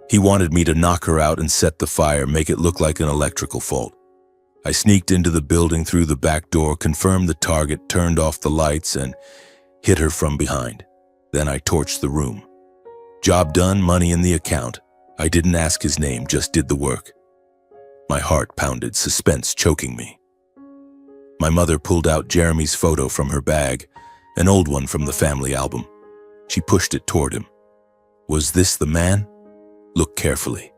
He wanted me to knock her out and set the fire, make it look like an electrical fault. I sneaked into the building through the back door, confirmed the target, turned off the lights, and hit her from behind. Then I torched the room. Job done, money in the account. I didn't ask his name, just did the work. My heart pounded, suspense choking me. My mother pulled out Jeremy's photo from her bag, an old one from the family album. She pushed it toward him. Was this the man? Look carefully.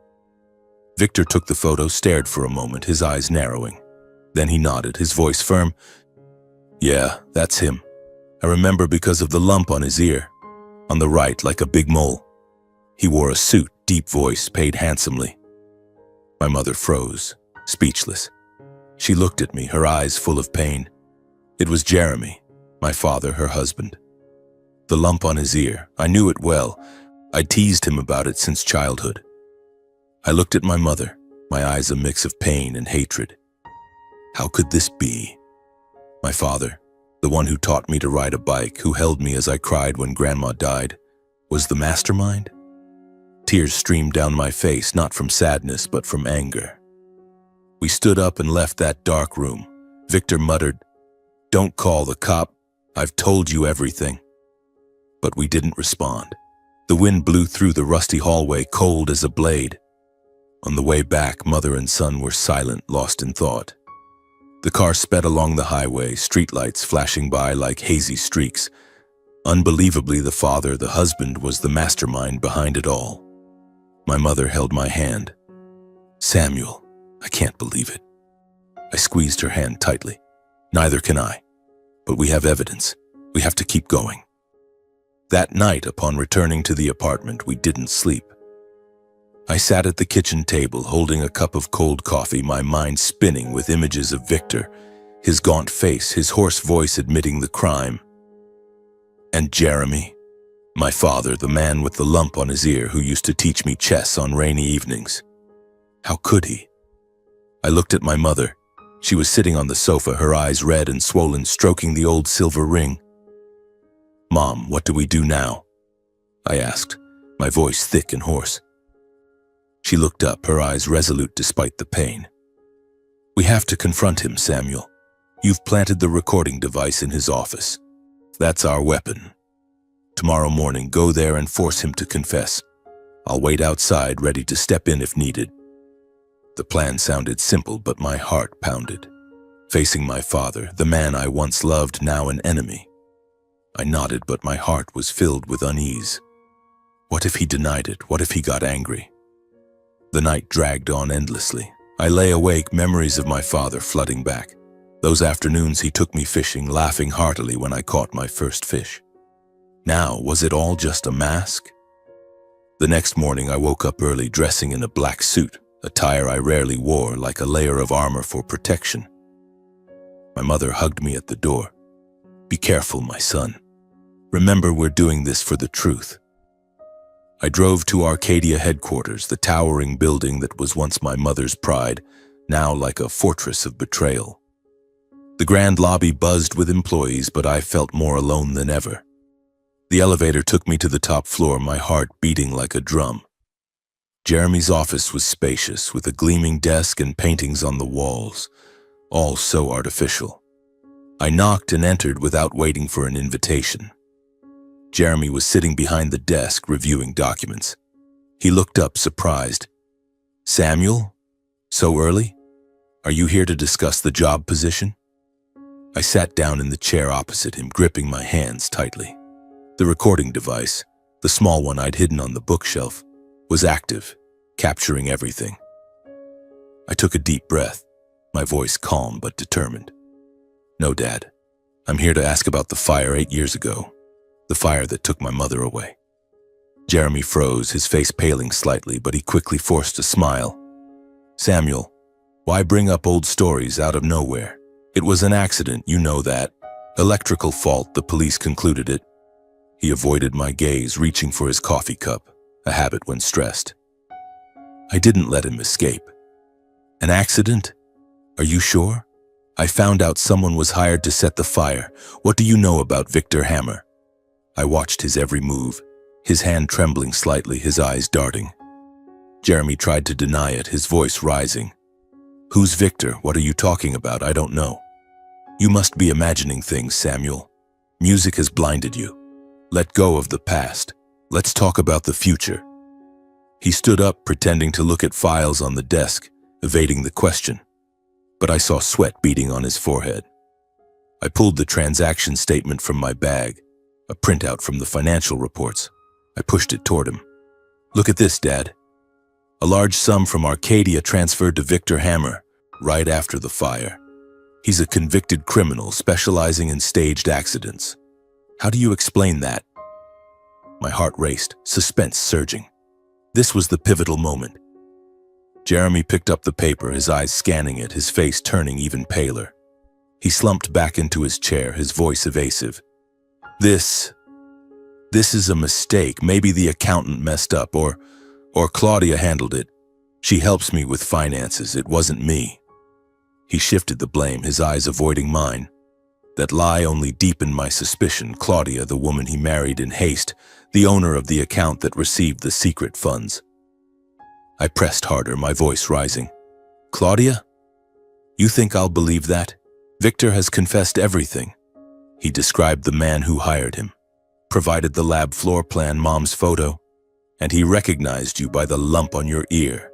Victor took the photo, stared for a moment, his eyes narrowing. Then he nodded, his voice firm. Yeah, that's him. I remember because of the lump on his ear. On the right, like a big mole. He wore a suit, deep voice, paid handsomely. My mother froze, speechless. She looked at me, her eyes full of pain. It was Jeremy, my father, her husband. The lump on his ear, I knew it well. I teased him about it since childhood. I looked at my mother, my eyes a mix of pain and hatred. How could this be? My father, the one who taught me to ride a bike, who held me as I cried when Grandma died, was the mastermind? Tears streamed down my face, not from sadness, but from anger. We stood up and left that dark room. Victor muttered, "Don't call the cop. I've told you everything." But we didn't respond. The wind blew through the rusty hallway, cold as a blade. On the way back, mother and son were silent, lost in thought. The car sped along the highway, streetlights flashing by like hazy streaks. Unbelievably, the father, the husband, was the mastermind behind it all. My mother held my hand. "Samuel, I can't believe it." I squeezed her hand tightly. "Neither can I. But we have evidence. We have to keep going." That night, upon returning to the apartment, we didn't sleep. I sat at the kitchen table, holding a cup of cold coffee, my mind spinning with images of Victor, his gaunt face, his hoarse voice admitting the crime. And Jeremy, my father, the man with the lump on his ear who used to teach me chess on rainy evenings. How could he? I looked at my mother. She was sitting on the sofa, her eyes red and swollen, stroking the old silver ring. "Mom, what do we do now?" I asked, my voice thick and hoarse. She looked up, her eyes resolute despite the pain. "We have to confront him, Samuel. You've planted the recording device in his office. That's our weapon. Tomorrow morning, go there and force him to confess. I'll wait outside, ready to step in if needed." The plan sounded simple, but my heart pounded. Facing my father, the man I once loved, now an enemy. I nodded, but my heart was filled with unease. What if he denied it? What if he got angry? The night dragged on endlessly. I lay awake, memories of my father flooding back. Those afternoons he took me fishing, laughing heartily when I caught my first fish. Now, was it all just a mask? The next morning I woke up early, dressing in a black suit, attire I rarely wore, like a layer of armor for protection. My mother hugged me at the door. "Be careful, my son. Remember, we're doing this for the truth." I drove to Arcadia headquarters, the towering building that was once my mother's pride, now like a fortress of betrayal. The grand lobby buzzed with employees, but I felt more alone than ever. The elevator took me to the top floor, my heart beating like a drum. Jeremy's office was spacious, with a gleaming desk and paintings on the walls, all so artificial. I knocked and entered without waiting for an invitation. Jeremy was sitting behind the desk, reviewing documents. He looked up, surprised. "Samuel? So early? Are you here to discuss the job position?" I sat down in the chair opposite him, gripping my hands tightly. The recording device, the small one I'd hidden on the bookshelf, was active, capturing everything. I took a deep breath, my voice calm but determined. "No, Dad. I'm here to ask about the fire 8 years ago. The fire that took my mother away." Jeremy froze, his face paling slightly, but he quickly forced a smile. "Samuel, why bring up old stories out of nowhere? It was an accident, you know that. Electrical fault, the police concluded it." He avoided my gaze, reaching for his coffee cup, a habit when stressed. I didn't let him escape. "An accident? Are you sure? I found out someone was hired to set the fire. What do you know about Victor Hammer?" I watched his every move, his hand trembling slightly, his eyes darting. Jeremy tried to deny it, his voice rising. "Who's Victor? What are you talking about? I don't know." "You must be imagining things, Samuel. Music has blinded you. Let go of the past. Let's talk about the future." He stood up, pretending to look at files on the desk, evading the question. But I saw sweat beading on his forehead. I pulled the transaction statement from my bag, a printout from the financial reports. I pushed it toward him. "Look at this, Dad. A large sum from Arcadia transferred to Victor Hammer right after the fire. He's a convicted criminal specializing in staged accidents. How do you explain that?" My heart raced, suspense surging. This was the pivotal moment. Jeremy picked up the paper, his eyes scanning it, his face turning even paler. He slumped back into his chair, his voice evasive. This is a mistake. Maybe the accountant messed up, or Claudia handled it. She helps me with finances. It wasn't me." He shifted the blame, his eyes avoiding mine. That lie only deepened my suspicion. Claudia, the woman he married in haste, the owner of the account that received the secret funds. I pressed harder, my voice rising. "Claudia? You think I'll believe that? Victor has confessed everything." He described the man who hired him, provided the lab floor plan, Mom's photo, and he recognized you by the lump on your ear.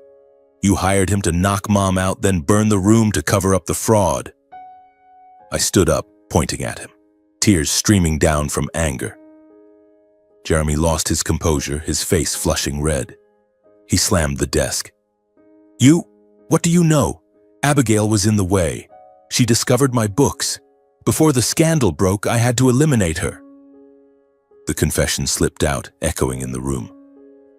You hired him to knock Mom out, then burn the room to cover up the fraud. I stood up, pointing at him, tears streaming down from anger. Jeremy lost his composure, his face flushing red. He slammed the desk. What do you know? Abigail was in the way. She discovered my books. Before the scandal broke, I had to eliminate her." The confession slipped out, echoing in the room.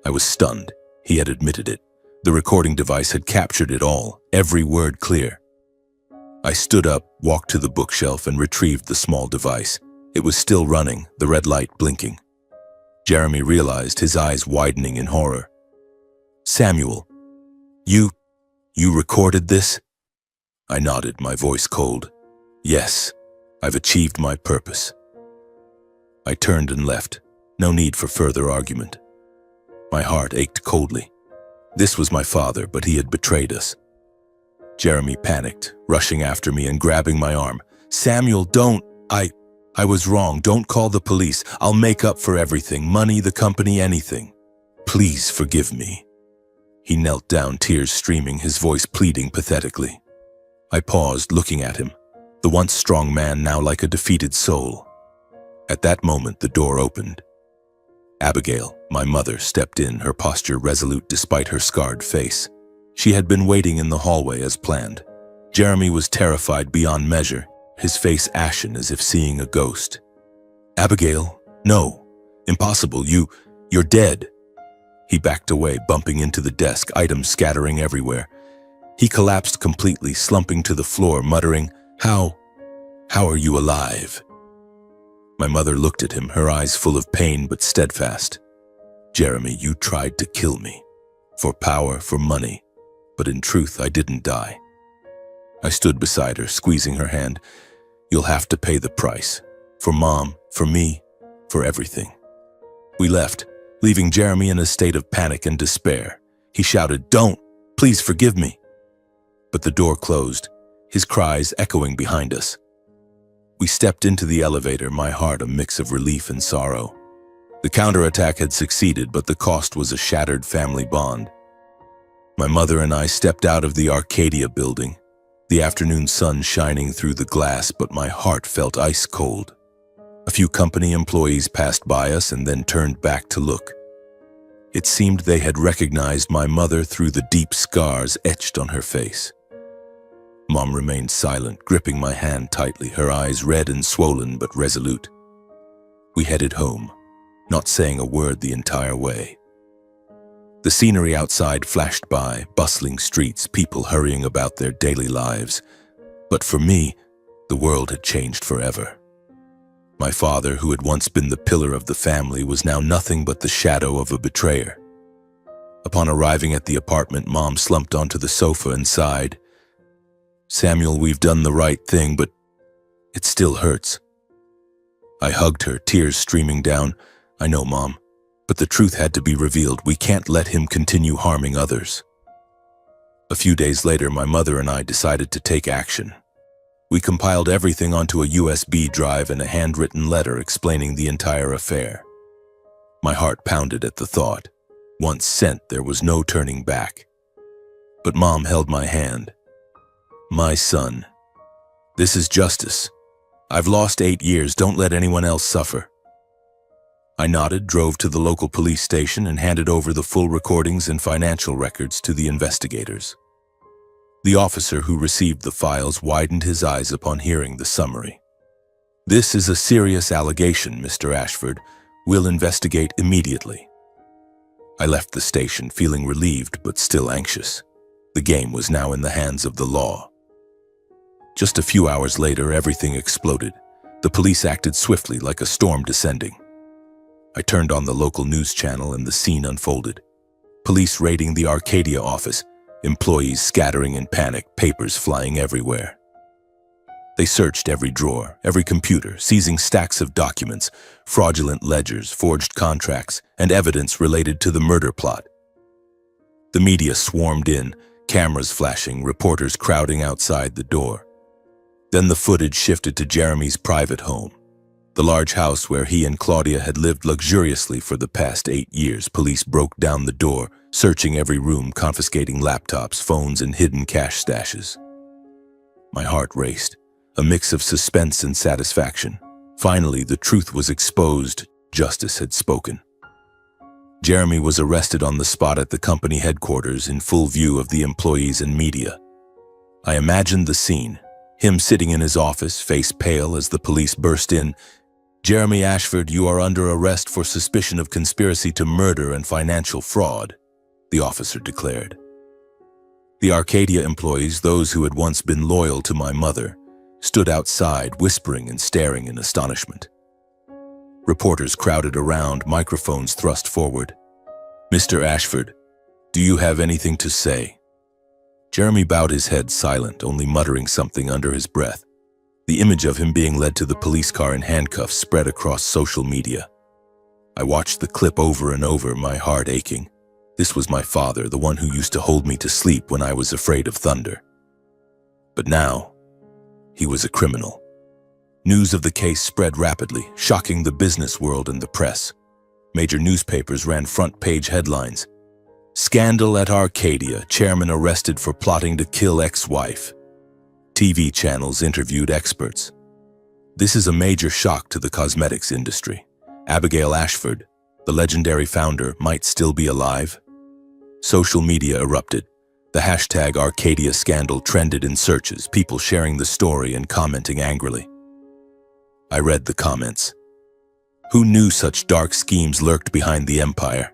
I was stunned. He had admitted it. The recording device had captured it all, every word clear. I stood up, walked to the bookshelf, and retrieved the small device. It was still running, the red light blinking. Jeremy realized, his eyes widening in horror. "Samuel, you recorded this?" I nodded, my voice cold. "Yes, I've achieved my purpose." I turned and left. No need for further argument. My heart ached coldly. This was my father, but he had betrayed us. Jeremy panicked, rushing after me and grabbing my arm. "Samuel, don't! I was wrong. Don't call the police. I'll make up for everything. Money, the company, anything. Please forgive me." He knelt down, tears streaming, his voice pleading pathetically. I paused, looking at him, the once strong man now like a defeated soul. At that moment, the door opened. Abigail, my mother, stepped in, her posture resolute despite her scarred face. She had been waiting in the hallway as planned. Jeremy was terrified beyond measure, his face ashen as if seeing a ghost. "Abigail, no, impossible, you're dead." He backed away, bumping into the desk, items scattering everywhere. He collapsed completely, slumping to the floor, muttering, How are you alive?" My mother looked at him, her eyes full of pain but steadfast. "Jeremy, you tried to kill me. For power, for money. But in truth, I didn't die." I stood beside her, squeezing her hand. "You'll have to pay the price. For Mom, for me, for everything." We left, leaving Jeremy in a state of panic and despair. He shouted, "Don't! Please forgive me!" But the door closed, his cries echoing behind us. We stepped into the elevator, my heart a mix of relief and sorrow. The counterattack had succeeded, but the cost was a shattered family bond. My mother and I stepped out of the Arcadia building, the afternoon sun shining through the glass, but my heart felt ice cold. A few company employees passed by us and then turned back to look. It seemed they had recognized my mother through the deep scars etched on her face. Mom remained silent, gripping my hand tightly, her eyes red and swollen but resolute. We headed home, not saying a word the entire way. The scenery outside flashed by, bustling streets, people hurrying about their daily lives. But for me, the world had changed forever. My father, who had once been the pillar of the family, was now nothing but the shadow of a betrayer. Upon arriving at the apartment, Mom slumped onto the sofa and sighed. "Samuel, we've done the right thing, but it still hurts." I hugged her, tears streaming down. "I know, Mom, but the truth had to be revealed. We can't let him continue harming others." A few days later, my mother and I decided to take action. We compiled everything onto a USB drive and a handwritten letter explaining the entire affair. My heart pounded at the thought. Once sent, there was no turning back. But Mom held my hand. "My son, this is justice. I've lost 8 years. Don't let anyone else suffer." I nodded, drove to the local police station, and handed over the full recordings and financial records to the investigators. The officer who received the files widened his eyes upon hearing the summary. "This is a serious allegation, Mr. Ashford. We'll investigate immediately." I left the station feeling relieved but still anxious. The game was now in the hands of the law. Just a few hours later, everything exploded. The police acted swiftly, like a storm descending. I turned on the local news channel and the scene unfolded. Police raiding the Arcadia office, employees scattering in panic, papers flying everywhere. They searched every drawer, every computer, seizing stacks of documents, fraudulent ledgers, forged contracts, and evidence related to the murder plot. The media swarmed in, cameras flashing, reporters crowding outside the door. Then the footage shifted to Jeremy's private home, the large house where he and Claudia had lived luxuriously for the past 8 years. Police broke down the door, searching every room, confiscating laptops, phones, and hidden cash stashes. My heart raced, a mix of suspense and satisfaction. Finally, the truth was exposed. Justice had spoken. Jeremy was arrested on the spot at the company headquarters in full view of the employees and media. I imagined the scene, him sitting in his office, face pale as the police burst in. "Jeremy Ashford, you are under arrest for suspicion of conspiracy to murder and financial fraud," the officer declared. The Arcadia employees, those who had once been loyal to my mother, stood outside, whispering and staring in astonishment. Reporters crowded around, microphones thrust forward. "Mr. Ashford, do you have anything to say?" Jeremy bowed his head, silent, only muttering something under his breath. The image of him being led to the police car in handcuffs spread across social media. I watched the clip over and over, my heart aching. This was my father, the one who used to hold me to sleep when I was afraid of thunder. But now, he was a criminal. News of the case spread rapidly, shocking the business world and the press. Major newspapers ran front-page headlines. "Scandal at Arcadia, chairman arrested for plotting to kill ex-wife." TV channels interviewed experts. This is a major shock to the cosmetics industry. Abigail Ashford, the legendary founder, might still be alive. Social media erupted. The hashtag Arcadia scandal trended in searches, people sharing the story and commenting angrily. I read the comments. Who knew such dark schemes lurked behind the empire?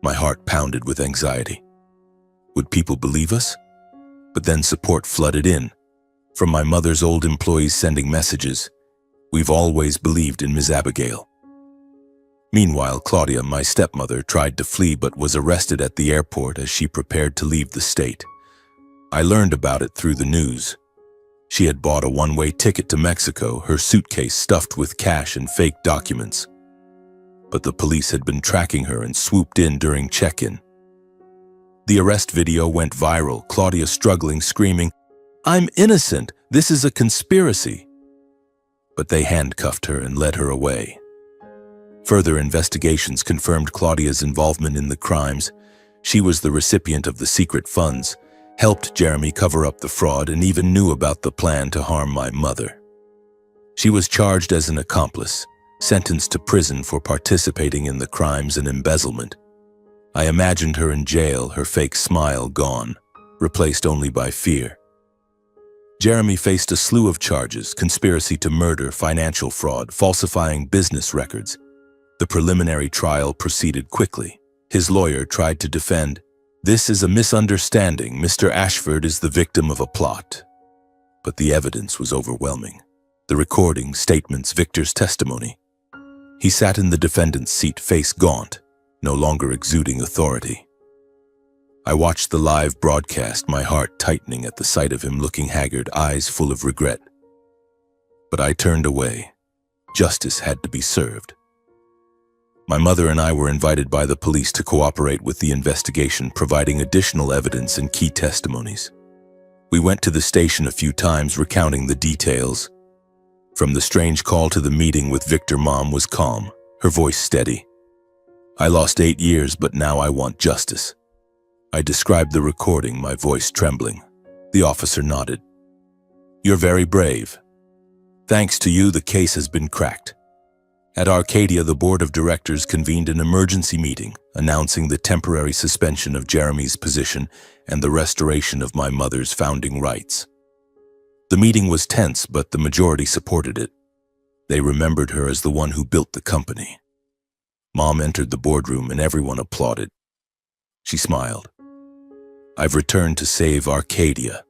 My heart pounded with anxiety. Would people believe us? But then support flooded in. From my mother's old employees sending messages, "We've always believed in Ms. Abigail." Meanwhile, Claudia, my stepmother, tried to flee but was arrested at the airport as she prepared to leave the state. I learned about it through the news. She had bought a one-way ticket to Mexico, her suitcase stuffed with cash and fake documents. But the police had been tracking her and swooped in during check-in. The arrest video went viral, Claudia struggling, screaming, "I'm innocent! This is a conspiracy!" But they handcuffed her and led her away. Further investigations confirmed Claudia's involvement in the crimes. She was the recipient of the secret funds, helped Jeremy cover up the fraud, and even knew about the plan to harm my mother. She was charged as an accomplice, sentenced to prison for participating in the crimes and embezzlement. I imagined her in jail, her fake smile gone, replaced only by fear. Jeremy faced a slew of charges: conspiracy to murder, financial fraud, falsifying business records. The preliminary trial proceeded quickly. His lawyer tried to defend. "This is a misunderstanding. Mr. Ashford is the victim of a plot." But the evidence was overwhelming. The recording, statements, Victor's testimony. He sat in the defendant's seat, face gaunt, no longer exuding authority. I watched the live broadcast, my heart tightening at the sight of him, looking haggard, eyes full of regret. But I turned away. Justice had to be served. My mother and I were invited by the police to cooperate with the investigation, providing additional evidence and key testimonies. We went to the station a few times, recounting the details. From the strange call to the meeting with Victor, Mom was calm, her voice steady. "I lost 8 years, but now I want justice." I described the recording, my voice trembling. The officer nodded. "You're very brave. Thanks to you, the case has been cracked." At Arcadia, the board of directors convened an emergency meeting, announcing the temporary suspension of Jeremy's position and the restoration of my mother's founding rights. The meeting was tense, but the majority supported it. They remembered her as the one who built the company. Mom entered the boardroom and everyone applauded. She smiled. "I've returned to save Arcadia."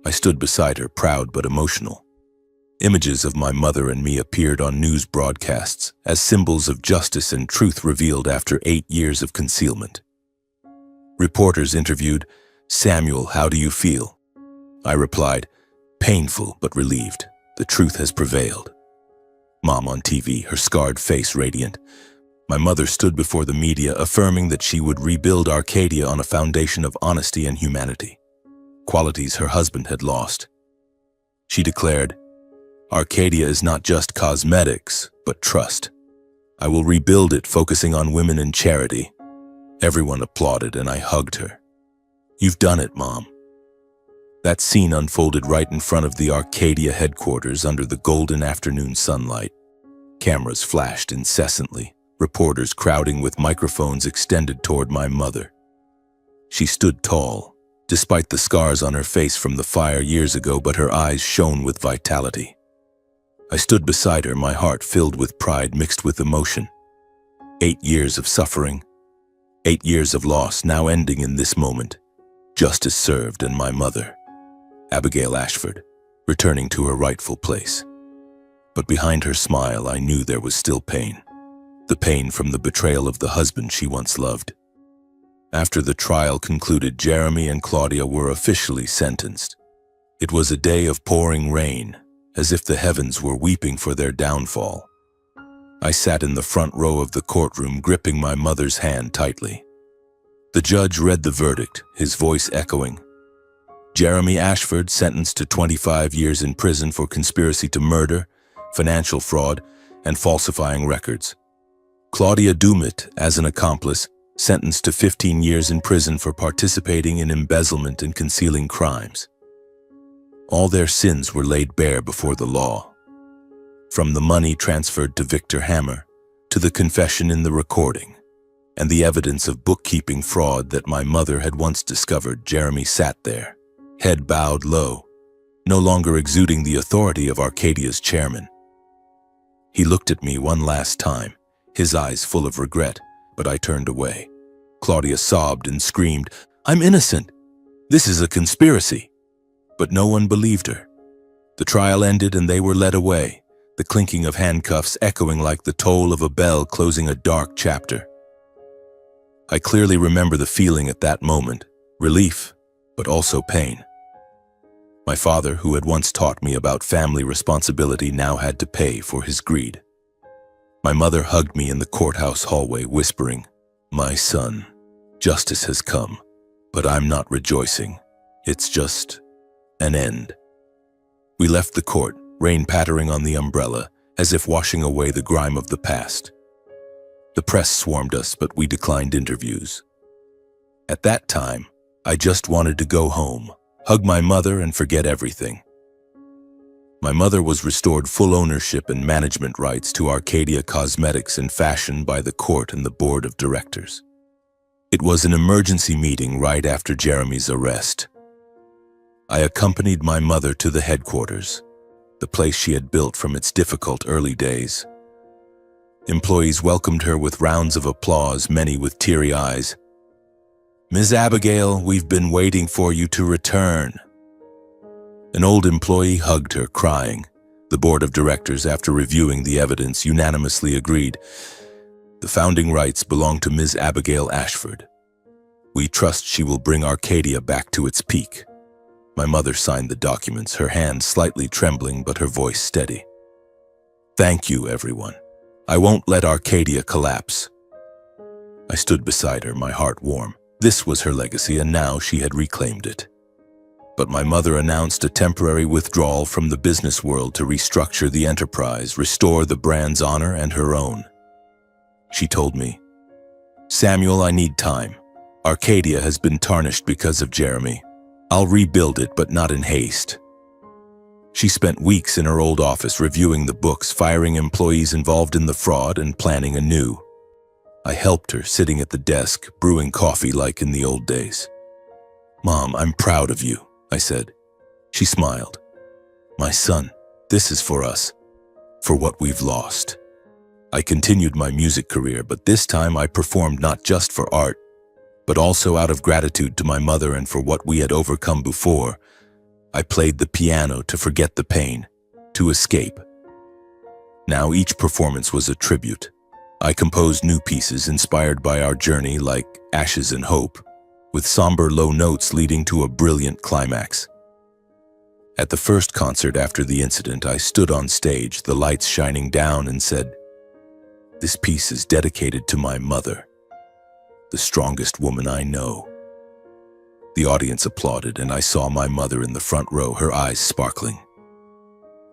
I stood beside her, proud but emotional. Images of my mother and me appeared on news broadcasts as symbols of justice and truth revealed after 8 years of concealment. Reporters interviewed, "Samuel, how do you feel?" I replied, "Painful but relieved. The truth has prevailed." Mom on TV, her scarred face radiant. My mother stood before the media affirming that she would rebuild Arcadia on a foundation of honesty and humanity, qualities her husband had lost. She declared, "Arcadia is not just cosmetics, but trust. I will rebuild it, focusing on women and charity." Everyone applauded and I hugged her. "You've done it, Mom." That scene unfolded right in front of the Arcadia headquarters under the golden afternoon sunlight. Cameras flashed incessantly, reporters crowding with microphones extended toward my mother. She stood tall, despite the scars on her face from the fire years ago, but her eyes shone with vitality. I stood beside her, my heart filled with pride mixed with emotion. 8 years of suffering, 8 years of loss, now ending in this moment. Justice served, and my mother, Abigail Ashford, returning to her rightful place. But behind her smile, I knew there was still pain. The pain from the betrayal of the husband she once loved. After the trial concluded, Jeremy and Claudia were officially sentenced. It was a day of pouring rain, as if the heavens were weeping for their downfall. I sat in the front row of the courtroom, gripping my mother's hand tightly. The judge read the verdict, his voice echoing. Jeremy Ashford sentenced to 25 years in prison for conspiracy to murder, financial fraud, and falsifying records. Claudia Dumit, as an accomplice, sentenced to 15 years in prison for participating in embezzlement and concealing crimes. All their sins were laid bare before the law. From the money transferred to Victor Hammer, to the confession in the recording, and the evidence of bookkeeping fraud that my mother had once discovered, Jeremy sat there, head bowed low, no longer exuding the authority of Arcadia's chairman. He looked at me one last time, his eyes full of regret, but I turned away. Claudia sobbed and screamed, "I'm innocent! This is a conspiracy!" But no one believed her. The trial ended and they were led away, the clinking of handcuffs echoing like the toll of a bell closing a dark chapter. I clearly remember the feeling at that moment, relief, but also pain. My father, who had once taught me about family responsibility, now had to pay for his greed. My mother hugged me in the courthouse hallway, whispering, "My son, justice has come, but I'm not rejoicing. It's just an end." We left the court, rain pattering on the umbrella, as if washing away the grime of the past. The press swarmed us, but we declined interviews. At that time, I just wanted to go home, hug my mother, and forget everything. My mother was restored full ownership and management rights to Arcadia Cosmetics and Fashion by the court and the board of directors. It was an emergency meeting right after Jeremy's arrest. I accompanied my mother to the headquarters, the place she had built from its difficult early days. Employees welcomed her with rounds of applause, many with teary eyes. "Ms. Abigail, we've been waiting for you to return." An old employee hugged her, crying. The board of directors, after reviewing the evidence, unanimously agreed. The founding rights belong to Ms. Abigail Ashford. We trust she will bring Arcadia back to its peak. My mother signed the documents, her hand slightly trembling but her voice steady. "Thank you, everyone. I won't let Arcadia collapse." I stood beside her, my heart warm. This was her legacy, and now she had reclaimed it. But my mother announced a temporary withdrawal from the business world to restructure the enterprise, restore the brand's honor and her own. She told me, "Samuel, I need time. Arcadia has been tarnished because of Jeremy. I'll rebuild it, but not in haste." She spent weeks in her old office reviewing the books, firing employees involved in the fraud, and planning anew. I helped her, sitting at the desk, brewing coffee like in the old days. "Mom, I'm proud of you," I said. She smiled. "My son, this is for us, for what we've lost." I continued my music career, but this time I performed not just for art, but also out of gratitude to my mother and for what we had overcome before. I played the piano to forget the pain, to escape. Now each performance was a tribute. I composed new pieces inspired by our journey, like Ashes and Hope, with somber low notes leading to a brilliant climax. At the first concert after the incident, I stood on stage, the lights shining down, and said, "This piece is dedicated to my mother, the strongest woman I know." The audience applauded, and I saw my mother in the front row, her eyes sparkling.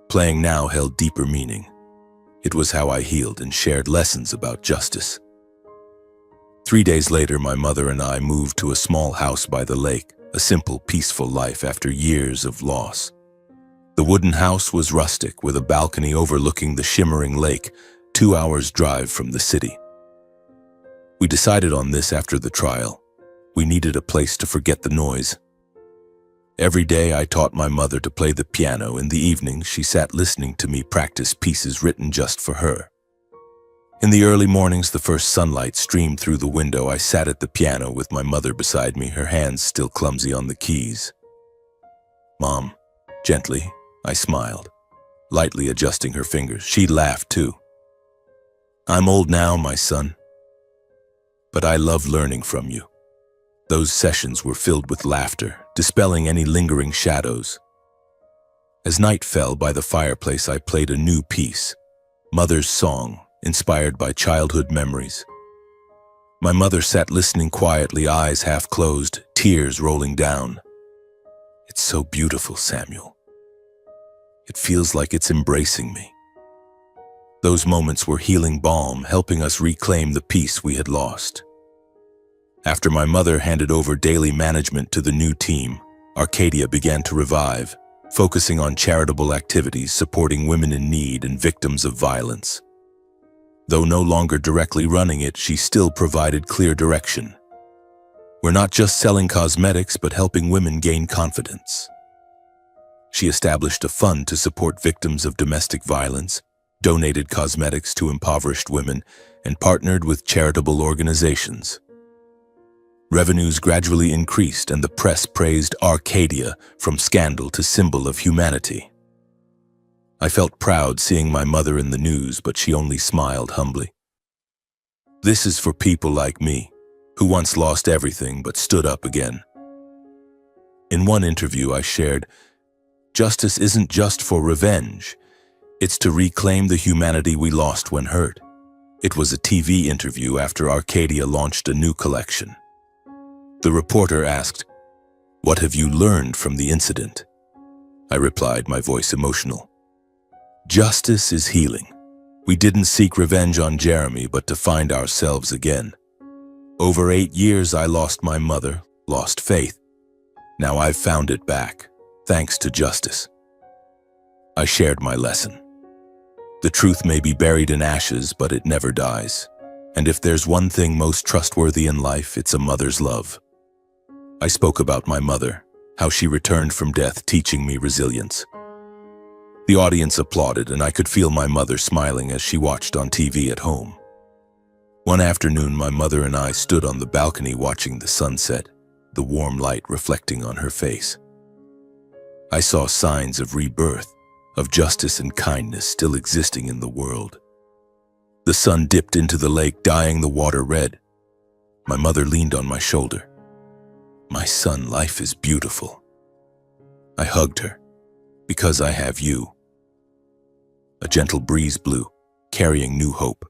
Playing now held deeper meaning. It was how I healed and shared lessons about justice. 3 days later, my mother and I moved to a small house by the lake, a simple, peaceful life after years of loss. The wooden house was rustic, with a balcony overlooking the shimmering lake, 2 hours' drive from the city. We decided on this after the trial. We needed a place to forget the noise. Every day I taught my mother to play the piano. In the evening, she sat listening to me practice pieces written just for her. In the early mornings, the first sunlight streamed through the window. I sat at the piano with my mother beside me, her hands still clumsy on the keys. "Mom," gently, I smiled, lightly adjusting her fingers. She laughed too. "I'm old now, my son, but I love learning from you." Those sessions were filled with laughter, dispelling any lingering shadows. As night fell by the fireplace, I played a new piece, Mother's Song, inspired by childhood memories. My mother sat listening quietly, eyes half closed, tears rolling down. "It's so beautiful, Samuel. It feels like it's embracing me." Those moments were healing balm, helping us reclaim the peace we had lost. After my mother handed over daily management to the new team, Arcadia began to revive, focusing on charitable activities supporting women in need and victims of violence. Though no longer directly running it, she still provided clear direction. "We're not just selling cosmetics, but helping women gain confidence." She established a fund to support victims of domestic violence, donated cosmetics to impoverished women, and partnered with charitable organizations. Revenues gradually increased, and the press praised Arcadia from scandal to symbol of humanity. I felt proud seeing my mother in the news, but she only smiled humbly. "This is for people like me, who once lost everything but stood up again." In one interview I shared, "Justice isn't just for revenge. It's to reclaim the humanity we lost when hurt." It was a TV interview after Arcadia launched a new collection. The reporter asked, "What have you learned from the incident?" I replied, my voice emotional. "Justice is healing. We didn't seek revenge on Jeremy, but to find ourselves again. Over 8 years I lost my mother, lost faith. Now I've found it back, thanks to justice." I shared my lesson. The truth may be buried in ashes, but it never dies. And if there's one thing most trustworthy in life, it's a mother's love. I spoke about my mother, how she returned from death, teaching me resilience. The audience applauded, and I could feel my mother smiling as she watched on TV at home. One afternoon, my mother and I stood on the balcony watching the sunset, the warm light reflecting on her face. I saw signs of rebirth, of justice and kindness still existing in the world. The sun dipped into the lake, dyeing the water red. My mother leaned on my shoulder. "My son, life is beautiful." I hugged her. "Because I have you." A gentle breeze blew, carrying new hope.